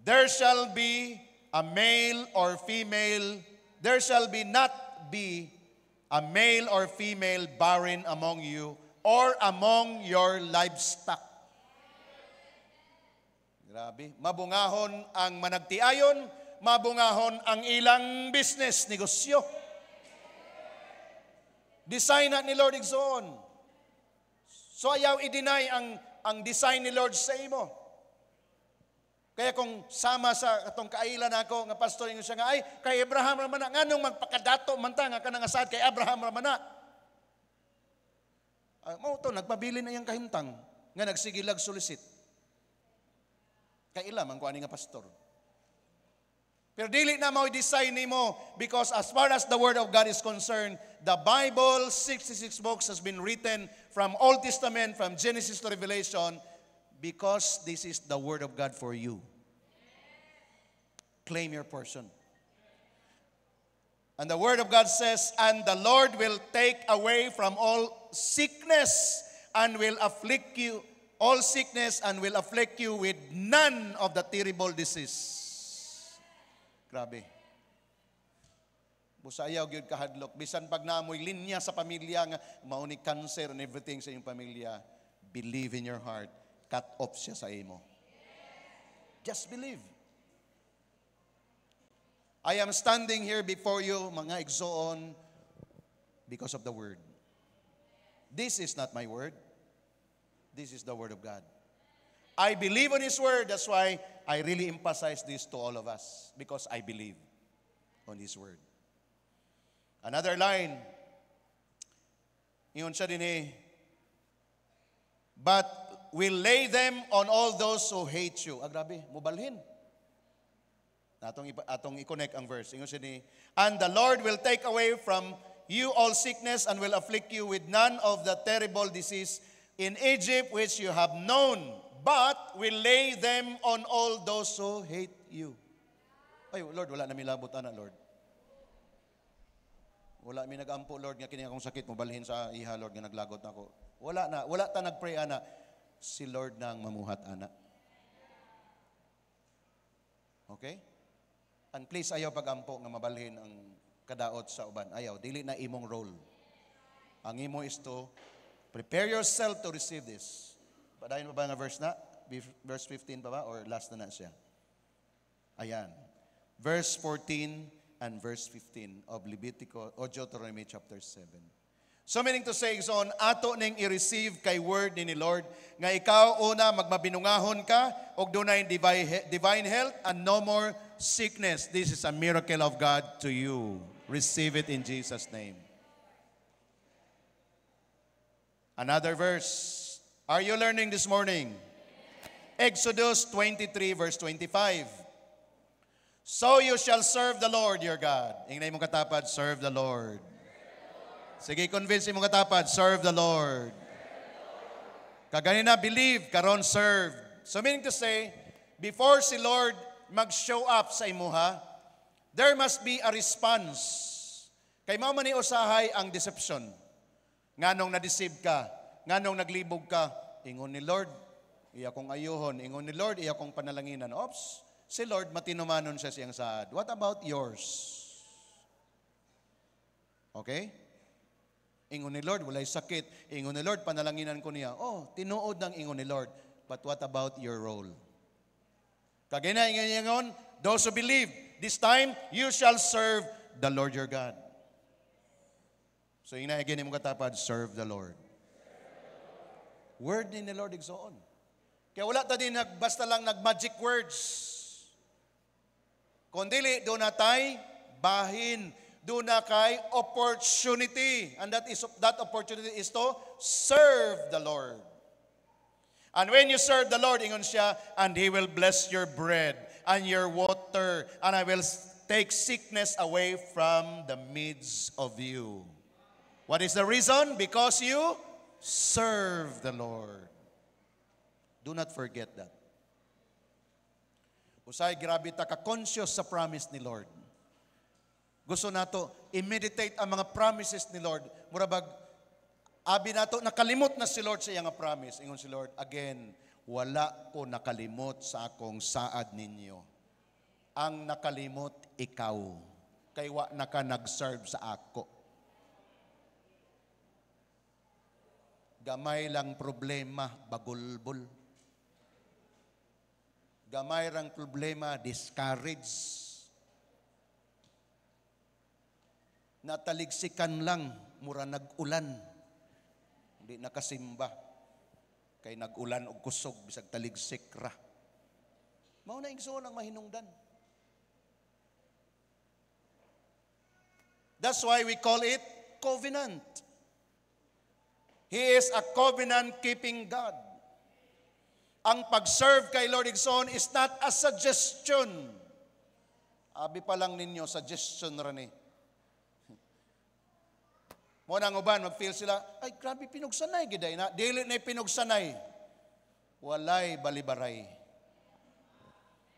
There shall be a male or female, there shall be not be a male or female barren among you or among your livestock. Grabe. Mabungahon ang managtiayon, mabungahon ang ilang business, negosyo. Design na ni Lord igsoon. So ayaw i-deny ang design ni Lord sa imo. Kaya kung sama sa atong kailan ako, nga pastor, ingon siya nga, ay, kay Abraham raman na, nganong magpakadato man ta, nga kanang asad kay Abraham raman na. Mo to, nagpabili na yung kahimtang, nga nagsigilag solicit. Kay ilam, ang kuha nga pastor. Pero dili na mo i-design ni mo, because as far as the Word of God is concerned, the Bible, 66 books has been written from Old Testament, from Genesis to Revelation, because this is the Word of God for you. Claim your portion. And the Word of God says, and the Lord will take away from all sickness and will afflict you, all sickness and will afflict you with none of the terrible disease. Grabe. Busayaw gyud kahadlok. Bisan pag naamoy linya sa pamilya nga mao ni cancer and everything sa iyong pamilya, believe in your heart. Cut off siya sa imo. Just believe. I am standing here before you, mga igsoon, because of the Word. This is not my word. This is the Word of God. I believe on His Word. That's why I really emphasize this to all of us, because I believe on His Word. Another line, iyon siya din but will lay them on all those who hate you. Grabe, mubalhin. Atong i-connect ang verse. Ingon siya and the Lord will take away from you all sickness and will afflict you with none of the terrible disease in Egypt which you have known, but will lay them on all those who hate you. Ay, Lord, wala na milabot ana, Lord. Wala mi nag-ampo, Lord, nga kini akong sakit, mubalhin sa iha, Lord, nga naglagot nako. Wala na, wala ta nagpray ana. Si Lord nang mamuhat ana. Okay? And please, ayaw pag-ampo nga mabalhin ang kadaot sa uban. Ayaw, dili na imong role. Ang imo is to prepare yourself to receive this. Padayon pa ba nga verse na? Verse 15 pa ba? Or last na siya? Ayan. Verse 14 and verse 15 of Leviticus o Deuteronomy chapter 7. So meaning to say, son, ato ning i-receive kay word ni Lord, nga ikaw una magmabinungahon ka, og dunay divine health and no more sickness. This is a miracle of God to you. Receive it in Jesus' name. Another verse. Are you learning this morning? Exodus 23 verse 25. So you shall serve the Lord your God. Ingay mong katapad, serve the Lord. Sige, convince mo katapad, serve the Lord. Kaganina, believe, karon serve. So meaning to say, before si Lord mag-show up sa imuha, there must be a response. Kay mao man ni usahay ang deception. Nganong na-deceive ka, nganong naglibog ka, ingon ni Lord, iya kong ayuhon, ingon ni Lord, iya kong panalanginan. Oops, si Lord matinumanon siya siyang saad. What about yours? Okay? Ingon ni Lord, walay sakit. Ingon ni Lord, panalanginan ko niya. Oh, tinuod ng ingon ni Lord. But what about your role? Kagina, ingon, those who believe, this time, you shall serve the Lord your God. So, again, mong katapad, serve the Lord. Word ni Lord igsoon. Kaya wala ta din basta lang nag-magic words. Kung dili, doon natay bahin. Doon na kay opportunity. And that opportunity is to serve the Lord. And when you serve the Lord, ingon siya, and He will bless your bread and your water, and I will take sickness away from the midst of you. What is the reason? Because you serve the Lord. Do not forget that. Usay, grabe ta ka-conscious sa promise ni Lord. Gusto nato i-meditate ang mga promises ni Lord. Murabag, abi nato, nakalimot na si Lord sa iyang promise. Ingon si Lord, again, wala ko nakalimot sa akong saad ninyo. Ang nakalimot, ikaw. Kay wa na ka nag-serve sa ako. Gamay lang problema, bagulbol. Gamay lang problema, discourage. Nataligsikan lang, mura nag-ulan. Hindi nakasimba. Kay nag-ulan o kusog, bisag taligsik ra. Mao na igsoon ang mahinungdan. That's why we call it covenant. He is a covenant-keeping God. Ang pag-serve kay Lord igsoon is not a suggestion. Abi pa lang ninyo, suggestion ra ni. Mo nang uban, mag-feel sila, ay grabe pinugsanay, giday na. Dili na pinugsanay. Walay balibaray.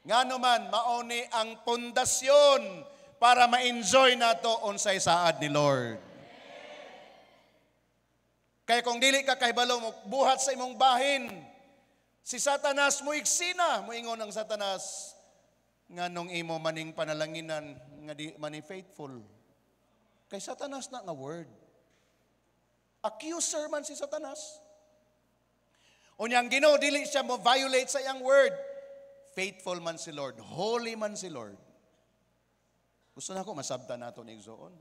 Nga naman, mauni ang pundasyon para ma-enjoy nato unsay saad ni Lord. Kaya kung dili ka kahibalo mo, buhat sa imong bahin, si Satanas mo iksina, mo ingon ang Satanas, nga nung imo maning panalanginan, nga di mani faithful. Kay Satanas na nga word. Accuser man si Satanas. Unyang Ginoo dili siya mo violate sa iyang word. Faithful man si Lord, holy man si Lord. Gusto na ako masabtan nato ni igsoon.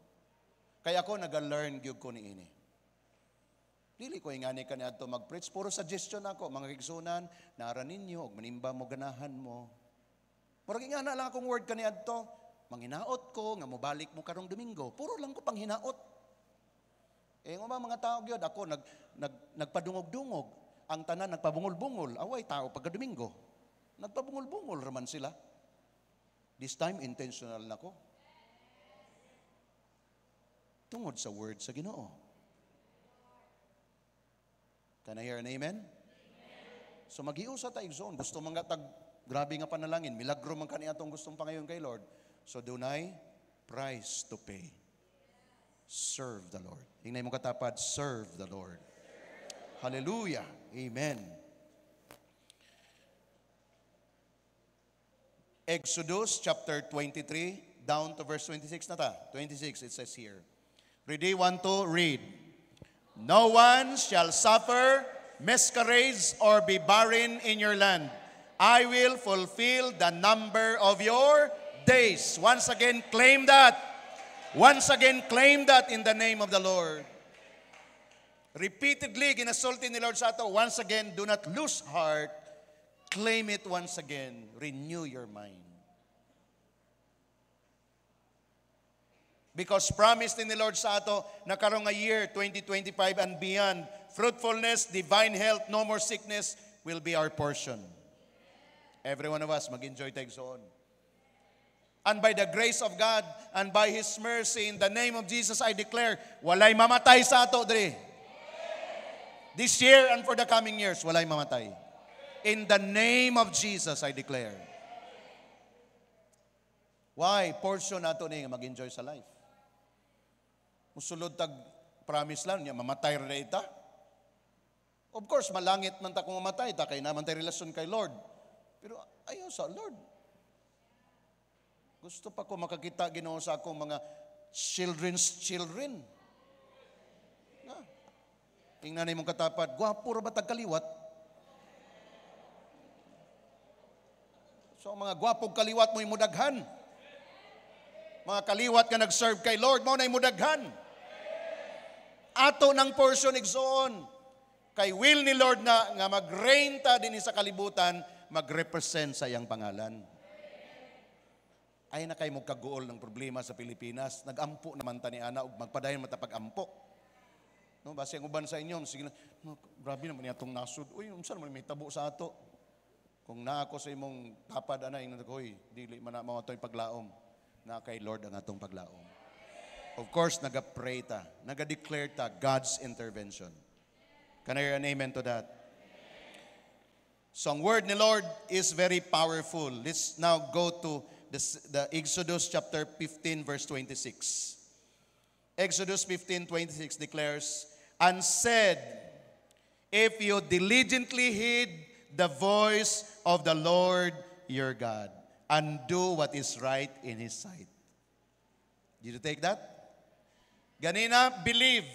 Kaya ako nag-learn gyud ko niini. Dili ko ingani kaniadto mag-preach, puro suggestion ako, mga igsunan, nara ninyo og manimba mo ganahan mo. Murag ingana lang akong word kaniadto, manghinaot ko nga mobalik mo karong Domingo. Puro lang ko pang hinaot. Ng mga tao gyud ako nagpadungog-dungog. Ang tanan nagpabungol-bungol. Away tao pagka Domingo. Nagpabungol-bungol raman sila. This time intentional nako. Tungod sa word sa Ginoo. Can I hear an amen? So maghiusa ta igsoon. Gusto man tag grabe nga panalangin. Milagro man kani atong gustong pangayon kay Lord. So dunay price to pay. Serve the Lord. Hingnay mong katapad, serve the Lord. Hallelujah. Amen. Exodus chapter 23 down to verse 26 na ta. 26 it says here. Ready, 1, 2, read. No one shall suffer miscarriage or be barren in your land. I will fulfill the number of your days. Once again, claim that. Once again, claim that in the name of the Lord. Repeatedly, ginasulti ni Lord sa ato. Once again, do not lose heart. Claim it once again. Renew your mind. Because promised ni Lord sa ato na karong nga year 2025 and beyond, fruitfulness, divine health, no more sickness will be our portion. Every one of us mag-enjoy tagsoon. And by the grace of God and by His mercy, in the name of Jesus, I declare, walay mamatay sa ato, dre. This year and for the coming years, walay mamatay. In the name of Jesus, I declare. Why? Portion nato ni mag-enjoy sa life. Musulod tag promise lang niya, mamatay ra ita. Of course, malangit man ta kung mamatay ta, kay naman tayo relasyon kay Lord. Pero ayaw sa Lord. Gusto pa ko makakita Ginoo sa akong mga children's children. Tingnan mong katapat, gwapo ra ba tagkaliwat? So mga gwapong kaliwat mo imudaghan. Mga kaliwat ka nag-serve kay Lord, mo na imudaghan. Ato ng portion igsoon. Kay will ni Lord na nga mag-reign ta din sa kalibutan, mag-represent sa iyang pangalan. Ay na kay mo kaguol ng problema sa Pilipinas. Nag-ampo naman ta ni ana ug magpadayon man ta pag-ampo. No, base ang uban sa inyo, sige na, no, grabe naman atong nasud. Uy, unsa man may tabo sa ato? Kung naa ako sa imong tapad ana ingnon ko, hoy, dili man na mao atoy paglaom. Na kay Lord ang atong paglaom. Of course, naga-pray ta, naga-declare ta God's intervention. Can I hear an amen to that? So ang word ni Lord is very powerful. Let's now go to the Exodus chapter 15 verse 26. Exodus 15:26 declares, and said, if you diligently heed the voice of the Lord your God, and do what is right in His sight. Did you take that? Ganina, believe.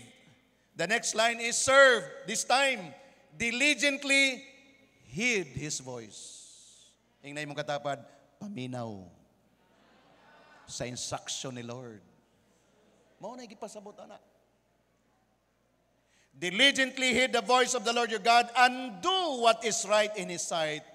The next line is serve. This time, diligently heed His voice. Ingnan mong katapad, paminaw sa instruction ni Lord. Mao na gipasabot ana. Diligently heed the voice of the Lord your God and do what is right in His sight.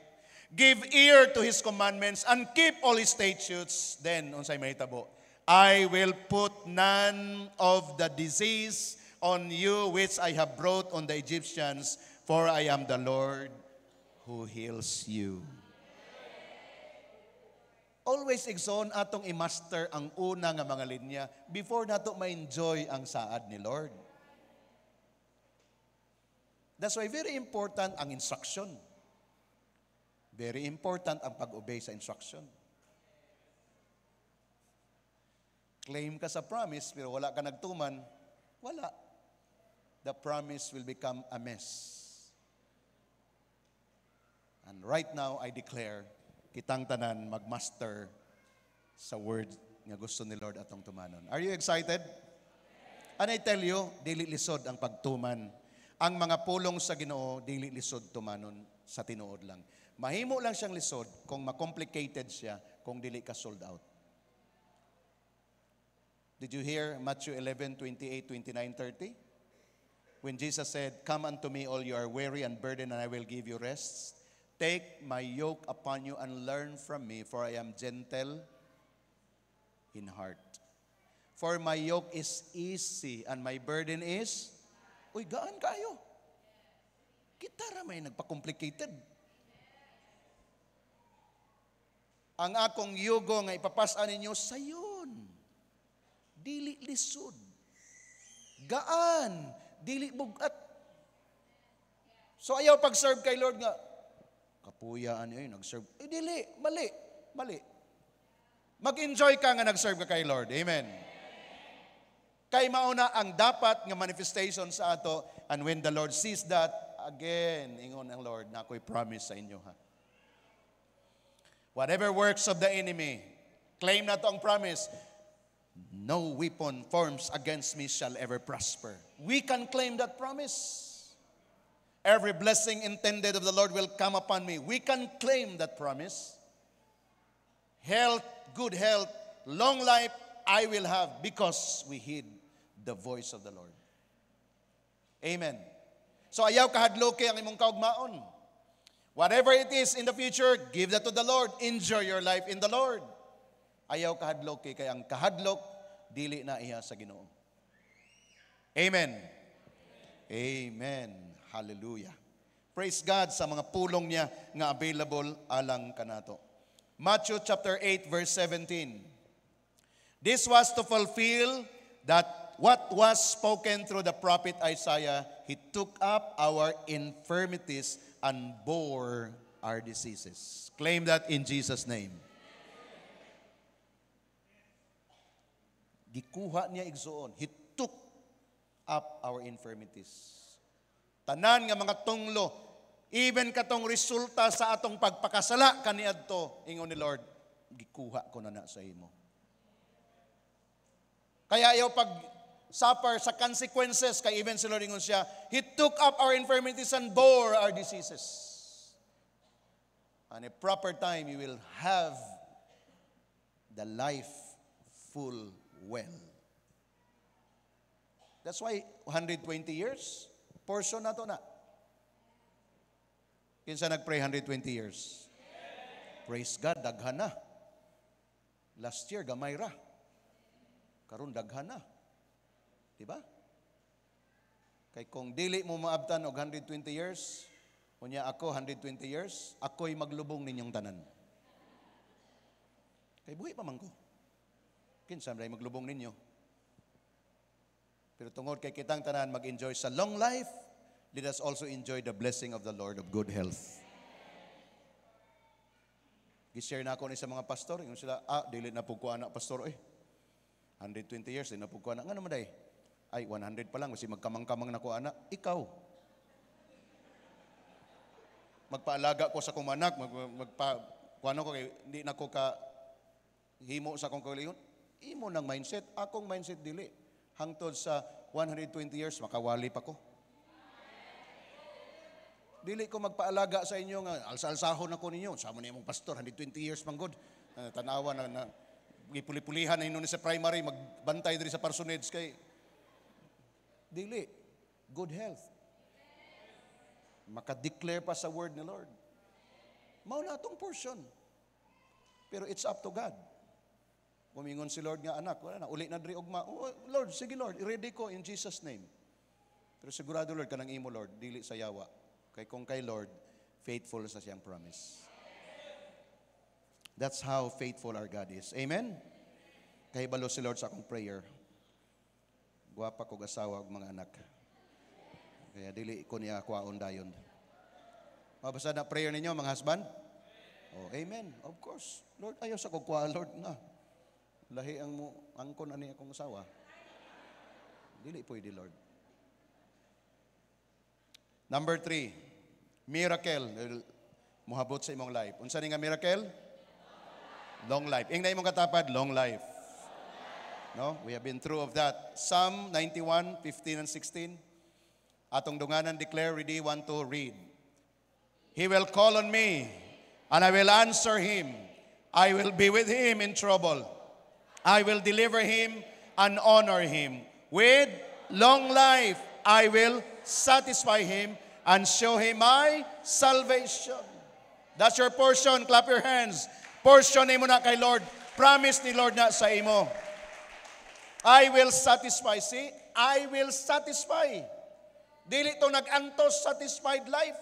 Give ear to His commandments and keep all His statutes. Then, unsay mahitabo, I will put none of the disease on you which I have brought on the Egyptians, for I am the Lord who heals you. Always igsoon atong i-master ang una nga mga linya before nato ma-enjoy ang saad ni Lord. That's why very important ang instruction. Very important ang pag-obey sa instruction. Claim ka sa promise pero wala ka nagtuman, wala. The promise will become a mess. And right now, I declare, kitang tanan magmaster sa word nga gusto ni Lord atong tumanon. Are you excited? And I tell you, dili lisod ang pagtuman. Ang mga pulong sa Ginoo, dili lisod tumanon sa tinuod lang. Mahimo lang siyang lisod kung ma-complicated siya, kung dili ka sold out. Did you hear Matthew 11:28, 29, 30? When Jesus said, come unto me all you are weary and burdened, and I will give you rest. Take my yoke upon you and learn from me, for I am gentle in heart. For my yoke is easy and my burden is, uy, gaan kayo. Kita ra may nagpa-complicated. Ang akong yugo nga ipapasan ninyo sayon. Dili lisod. Gaan, dili bugat. So ayaw pag-serve kay Lord nga, kapuyaan yun, nag-serve. Dili, mali. Mag-enjoy ka nga nag-serve ka kay Lord. Amen. Kay mauna ang dapat nga manifestation sa ato, and when the Lord sees that, again, ingon ang Lord, na ako'y promise sa inyo, ha. Whatever works of the enemy, claim na to ang promise, no weapon forms against me shall ever prosper. We can claim that promise. Every blessing intended of the Lord will come upon me. We can claim that promise. Health, good health, long life, I will have because we heed the voice of the Lord. Amen. So ayaw kahadloke ang imong kaugmaon. Whatever it is in the future, give that to the Lord. Enjoy your life in the Lord. Ayaw kahadloke kay ang kahadlok dili na iya sa Ginoo. Amen. Amen. Hallelujah. Praise God sa mga pulong niya nga available alang kanato. Matthew chapter 8 verse 17. This was to fulfill that what was spoken through the prophet Isaiah. He took up our infirmities and bore our diseases. Claim that in Jesus' name. Gikuha niya igsoon. He took up our infirmities. Tanan nga mga tunglo, even katong resulta sa atong pagpakasala kaniadto, ingon ni Lord, gikuha ko na sa imo. Kaya ayaw pag suffer sa consequences, kay even si Lord ingon siya, He took up our infirmities and bore our diseases. And a proper time, you will have the life full well. That's why 120 years, portion na to na. Kinsa nag-pray 120 years? Praise God, daghan na. Last year, gamay ra. Karon daghan na. Diba? Kay kung dili mo maabtan og 120 years, unya ako 120 years, ako'y maglubong ninyong tanan. Kay buhi pa man ko. Kinsa may maglubong ninyo. Pero tungod kay kitang tanan mag-enjoy sa long life, let us also enjoy the blessing of the Lord of good health. Gishare na ako ni sa mga pastor, yung sila, dili na po ko anak pastor, 120 years, di na po ko anak. Nga naman day? Ay, 100 pa lang, kasi magkamang-kamang na ko anak. Ikaw. Magpaalaga ko sa kong anak, kuano ko, hindi na ko ka, himo sa kong kauliyon. Himo ng mindset, akong mindset dili. Hangtod sa 120 years, makawali pa ko. Dili ko magpaalaga sa inyo nga, alsa-alsahon ako ninyo. Sama niyo mong pastor, 120 years manggod. Tanawa na ipuli-pulihan na inyo sa primary, magbantay diri sa parsonage kay dili. Good health. Maka-declare pa sa word ni Lord. Mao na itong portion. Pero it's up to God. Kumingon si Lord nga, anak, wala na, uli na diri ugma. Oh, Lord, sige Lord, i-ready ko in Jesus' name. Pero sigurado Lord, kanang imo Lord, dili sa yawa. Kay kung kay Lord, faithful sa siyang promise. That's how faithful our God is. Amen? Kahibalo si Lord sa akong prayer. Guwapa kong asawa og mga anak. Kaya dili ko niya kwaon dayon. Mabasa na prayer ninyo mga husband? Oh, amen. Of course. Lord, ayaw sa kukwa, Lord nga. Lahi ang mo, angkon ani akong asawa. Dili pwede, Lord. Number 3, miracle. Muhabot sa imong life. Unsa ni nga miracle? Long life. Ingna imong katapad, long life. No? We have been through of that. Psalm 91, 15 and 16. Atong dunganan declare, ready, 1, 2, read. He will call on me, and I will answer him. I will be with him in trouble. I will deliver him and honor him. With long life, I will satisfy him and show him my salvation. That's your portion. Clap your hands. Portion mo na kay Lord. Promise ni Lord na sa imo. I will satisfy. See? I will satisfy. Dili to nag-antos satisfied life.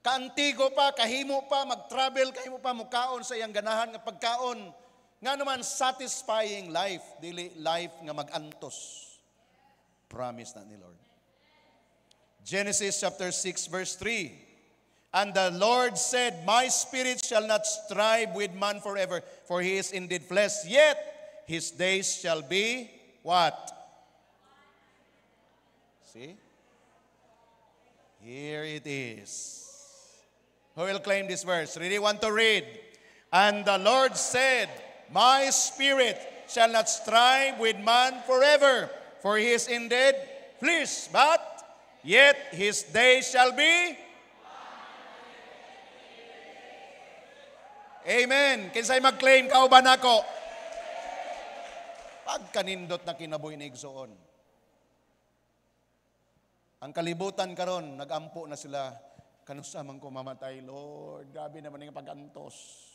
Kaantigo pa, kahimo pa, mag-travel, kahimo pa, mukaon sa iyang ganahan nga pagkaon. Nga naman, satisfying life. Dili life nga mag-antos. Promise na ni Lord. Genesis chapter 6 verse 3. And the Lord said, my spirit shall not strive with man forever, for he is indeed flesh, yet his days shall be what? See? Here it is. Who will claim this verse? Really want to read? And the Lord said, my spirit shall not strive with man forever, for he is indeed flesh, but yet his days shall be. Amen. Kinsay mag-claim, kauban ako. Pagkanindot na kinabuhi ni Igsoon. Ang kalibutan karon nagampo na sila, kanusa man ko mamatay, Lord. Grabe naman yung pag-antos.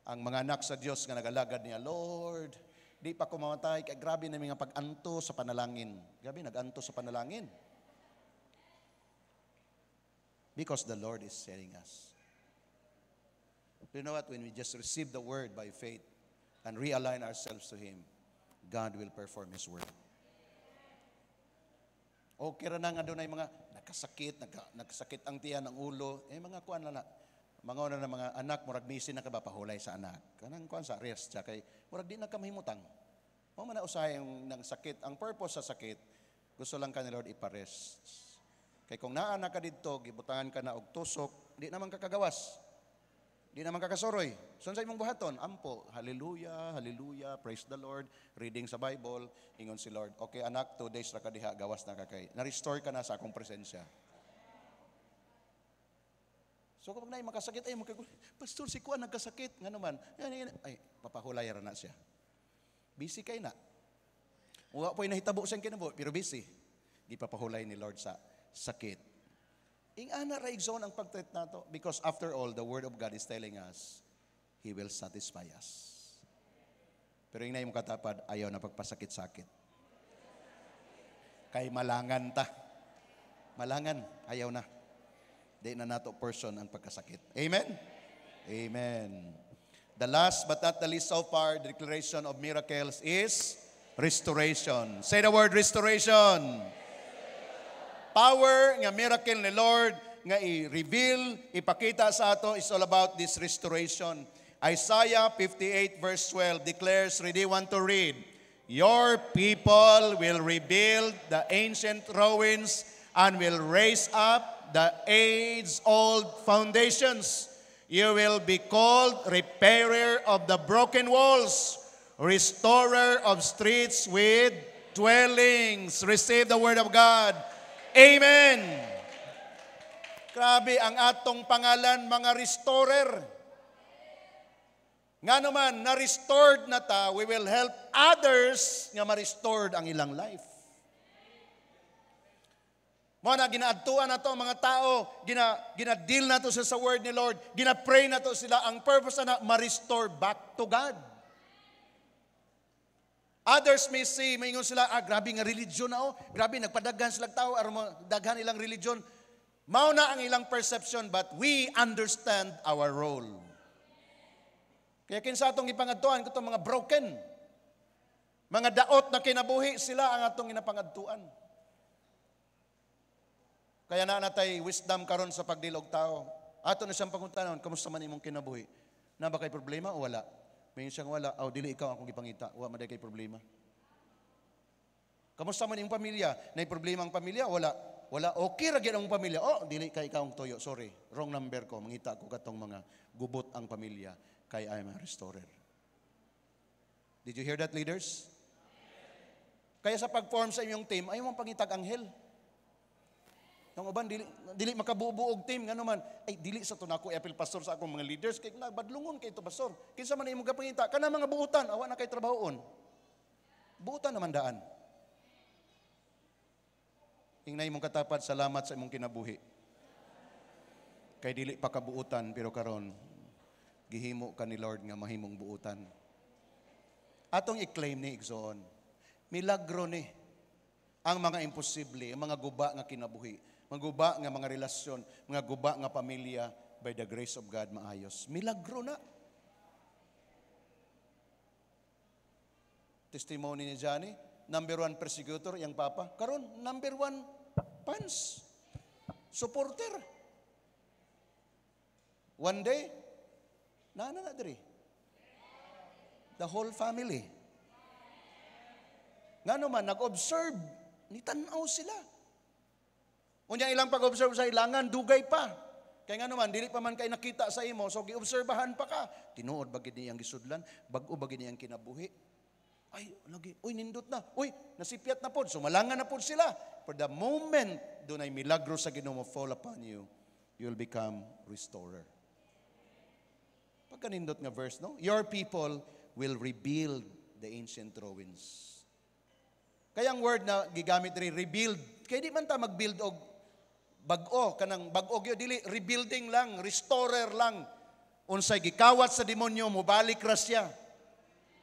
Ang mga anak sa Diyos nga nagalagad niya, Lord, di pa ko mamatay, kaya grabe naman yung pag-antos sa panalangin. Grabe, nag-antos sa panalangin. Because the Lord is telling us. You know what? When we just receive the word by faith and realign ourselves to Him, God will perform His word. Okay ra na nga doon ay mga nagkasakit ang tiyan ng ulo. Mga kuan na mga una na mga anak, murag misi na ka ba pahulay sa anak. Kanang kuan sa rest, kay murag di na ka mahimutang. Mo man na usahay ng sakit. Ang purpose sa sakit, gusto lang ka ni Lord iparest. Kay kung naana ka dito, gibutangan ka na og tusok, di naman kakagawas. Di naman kakasoroy. So sa imong buhaton, ampo, hallelujah, hallelujah, praise the Lord, reading sa Bible, ingon si Lord, okay anak, 2 days ra ka diha, gawas na ka kay. Na-restore ka na sa akong presensya. So kung na makasakit, ay pastor, si Kuan nagkasakit, nga naman, ay, papahulay ra na siya. Busy kay na. Uwa po'y nahitabo siyang kinabo, pero busy. Di papahulay ni Lord sa sakit. Ing ana ra igsoon ang pagtreat nato because after all the word of God is telling us He will satisfy us. Pero yung na yung katapad, ayaw na pagpasakit-sakit. Kay malangan ta. Malangan, ayaw na. Di na nato person ang pagkasakit. Amen? Amen. The last but not the least so far, the declaration of miracles is restoration. Say the word restoration. Power nga miracle ni Lord nga i-reveal, ipakita sa ato is all about this restoration. Isaiah 58 verse 12 declares, ready, want to read, your people will rebuild the ancient ruins and will raise up the age-old foundations. You will be called repairer of the broken walls, restorer of streets with dwellings. Receive the word of God. Amen. Grabe ang atong pangalan, mga restorer. Nga naman, na-restored na ta, we will help others nga ma-restored ang ilang life. Mo na ginaadtuan na to ang mga tao, gina-deal na to sa word ni Lord, gina-pray na to sila, ang purpose na ma-restore back to God. Others may say, maingon sila, grabe nga religion na grabe, nagpadaghan silang tao, daghan ilang religion. Mao na ang ilang perception, but we understand our role. Kaya kinsa atong ipangadtuan ko itong mga broken. Mga daot na kinabuhi sila ang atong inapangadtuan. Kaya na natay wisdom karon sa pagdilog tao. Ato na siyang panguntanon, kamusta man imong kinabuhi? Na ba kay problema o wala? May siyang wala, dili ikaw akong ipangita, wa man kay problema. Kamusta man imong pamilya? Nay problema ang pamilya? Wala. Wala, okay ra gyud ang pamilya. Dili kay ikaw ang toyo, sorry. Wrong number ko, mangita ko katong mga gubot ang pamilya. Kay I am a restorer. Did you hear that, leaders? Kaya sa pag-form sa inyong team, ayaw mong pangitag anghel. Yung uban, dili makabubuog team, nga naman, dili sa tunako, apil pastor sa akong mga leaders, kaya badlungon kayo ito, pastor. Kinsa man imong gapangita, kana mga buutan, awa na kay trabahoon. Buutan naman daan. Hingnay mong katapad, salamat sa imong kinabuhi. Kay dili pa kabuutan, pero karon gihimo ka ni Lord nga mahimong buutan. Atong i-claim ni Igsoon, milagro ni ang mga imposible, ang mga guba nga kinabuhi, mga guba nga mga relasyon, mga guba nga pamilya, by the grace of God maayos. Milagro na. Testimony ni Johnny, number 1 persecutor, yang papa. Karon, number 1 fans, supporter. One day, na diri. The whole family. Nga naman, nag-observe, nitanaw sila. Unya ilang pag-observe sa ilangan, dugay pa. Kaya nga naman, dili pa man kay nakita sa imo, so gi-obserbahan pa ka. Tinuod ba gid niyang gisudlan? Bag-o ba gid niyang kinabuhi? Ay, lagi, nindot na. Nasipyat na pod. Sumalangan na pod sila. For the moment, doon ay milagro sa Ginoo fall upon you, you will become restorer. Pagkanindot nga verse, no? Your people will rebuild the ancient ruins. Kaya ang word na gigamit rin, rebuild. Kaya di man ta mag-build og bag-o, kanang bag-o gyud dili, rebuilding lang, restorer lang. Unsay gikawat sa demonyo, mobalik ra siya.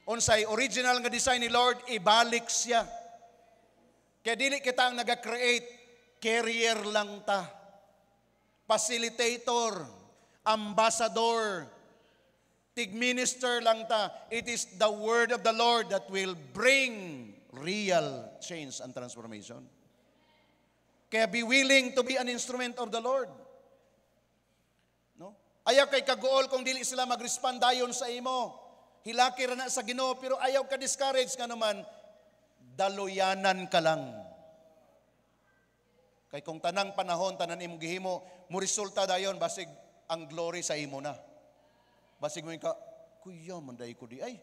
Unsay original nga design ni Lord, ibalik siya. Kaya dili kita ang naga-create, carrier lang ta. Facilitator, ambassador, tig-minister lang ta. It is the word of the Lord that will bring real change and transformation. Kaya be willing to be an instrument of the Lord. No? Ayaw kay kaguol kung dili sila mag-respond dayon sa imo. Hilaki ra na sa Ginoo, pero ayaw ka discourage nga naman, daluyanan ka lang. Kay kung tanang panahon, tanan imong gihimo, mo resulta dayon, basig ang glory sa imo na. Basig mo ka, kuya, manday ko di, ay,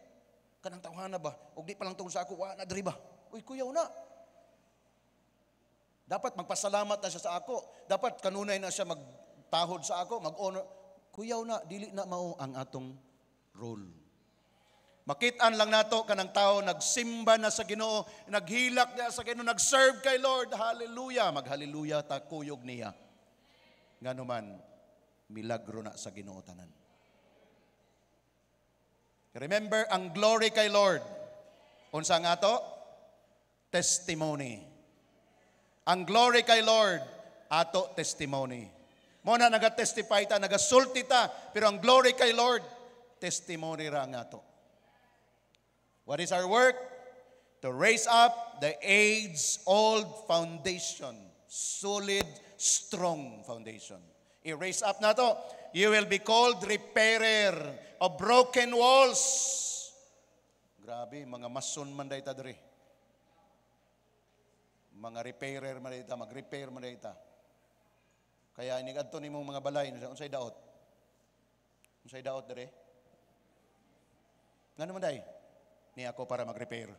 kanang tawhana ba? O di pa lang tungkol sa ako, na diri ba? Uy, kuya, na. Dapat magpasalamat na siya sa ako. Dapat kanunay na siya magtahod sa ako, mag-honor. Kuya, na, dili na mao ang atong role. Makitaan lang nato kanang tao, nagsimba na sa Ginoo, naghilak na sa Ginoo, nag-serve kay Lord. Hallelujah. Mag-hallelujah, takuyog niya. Nga naman, milagro na sa Ginoo tanan. Remember, ang glory kay Lord. Unsa nga to? Testimony. Ang glory kay Lord, ato testimony. Muna naga-testify ta, nagasulti ta, pero ang glory kay Lord, testimony ra nga to. What is our work? To raise up the age-old foundation. Solid, strong foundation. I-raise up na to. You will be called repairer of broken walls. Grabe, mga mason man dayta diri. Mga repairer man dayta, mag-repair man dayta. Kaya inigadto nimo mga balay, unsay daot? Unsay daot diri? Ngano man day? Ni ako para mag-repair.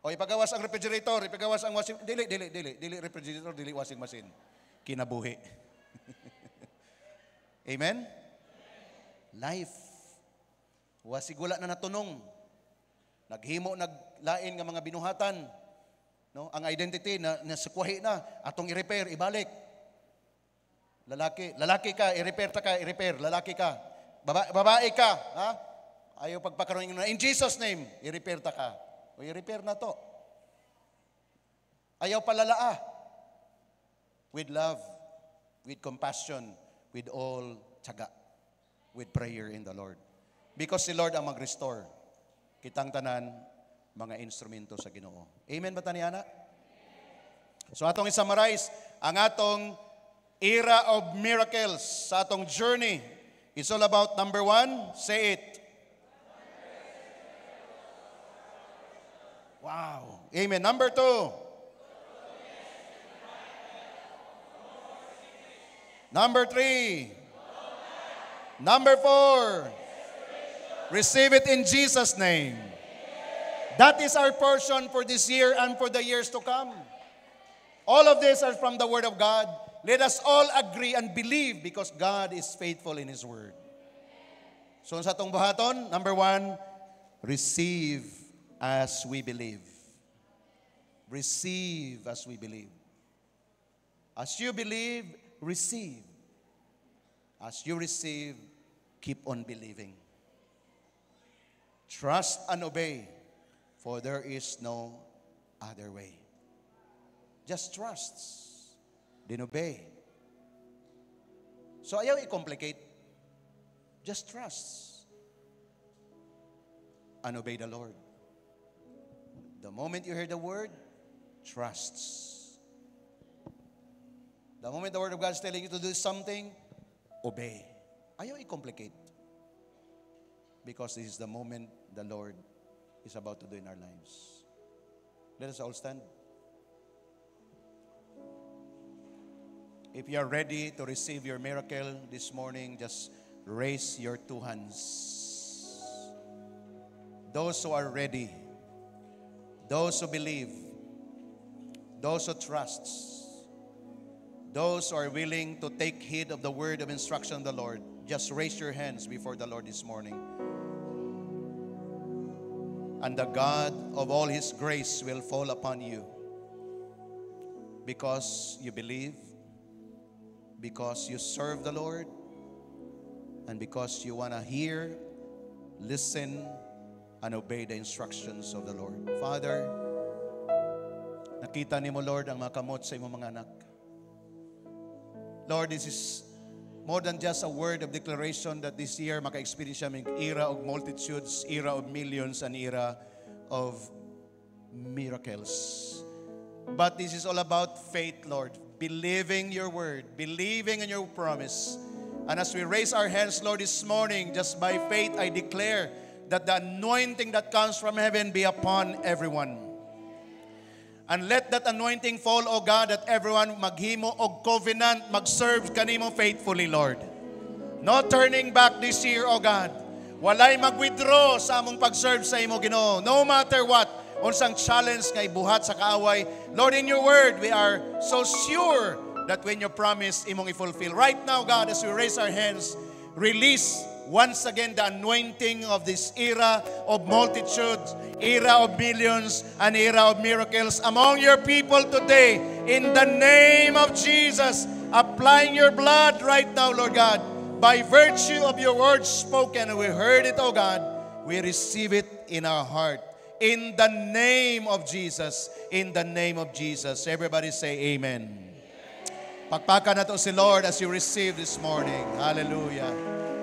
O ipagawas ang refrigerator, ipagawas ang washing, dili refrigerator, dili washing machine. Kinabuhi. Amen? Life. Wasigula na natunong. Naghimo, naglain nga mga binuhatan. No? Ang identity na nasukwahi na, atong i-repair, ibalik. Lalaki ka, i-repair ta ka, i-repair. Lalaki ka. Babae ka, ha? Ayaw pagpakaroon na, in Jesus' name, i-repair ta ka. O i-repair na to. Ayaw palalaa. With love, with compassion, with all tiyaga, with prayer in the Lord. Because si Lord ang mag-restore. Kitang tanan, mga instrumento sa Ginoo. Amen ba taniana? So atong i-summarize, ang atong era of miracles, sa atong journey, it's all about number 1, say it. Wow. Amen. Number 2. Number 3. Number 4. Receive it in Jesus' name. That is our portion for this year and for the years to come. All of this are from the Word of God. Let us all agree and believe because God is faithful in His Word. So sa atong buhaton, number 1, receive as we believe. Receive as we believe. As you believe, receive. As you receive, keep on believing. Trust and obey, for there is no other way. Just trust, then obey. So ayaw i-complicate. Just trust and obey the Lord. The moment you hear the word, trust. The moment the Word of God is telling you to do something, obey. Ayaw i-complicate. Because this is the moment the Lord is about to do in our lives. Let us all stand. If you are ready to receive your miracle this morning, just raise your 2 hands. Those who are ready, those who believe, those who trust, those who are willing to take heed of the word of instruction of the Lord, just raise your hands before the Lord this morning. And the God of all His grace will fall upon you because you believe, because you serve the Lord, and because you want to hear, listen, and obey the instructions of the Lord. Father, nakita ni mo, Lord, ang mga kamot sa imong mga anak. Lord, this is more than just a word of declaration that this year maka-experience siya ng era of multitudes, era of millions, and era of miracles. But this is all about faith, Lord. Believing your word, believing in your promise. And as we raise our hands, Lord, this morning, just by faith, I declare that the anointing that comes from heaven be upon everyone. And let that anointing fall, O God, that everyone maghimo og covenant, mag-serve kanimo faithfully, Lord. No turning back this year, O God. Walay mag-withdraw sa among pag-serve sa imo, Ginoo. No matter what, unsang challenge nga ibuhat sa kaaway. Lord, in your word, we are so sure that when you promise, imong i-fulfill. Right now, God, as we raise our hands, release once again the anointing of this era of multitudes, era of millions, and era of miracles among your people today. In the name of Jesus, applying your blood right now, Lord God, by virtue of your words spoken, and we heard it, oh God. We receive it in our heart. In the name of Jesus. In the name of Jesus. Everybody say amen. Pakpakan na to si Lord as you receive this morning. Hallelujah.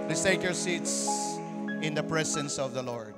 Please take your seats in the presence of the Lord.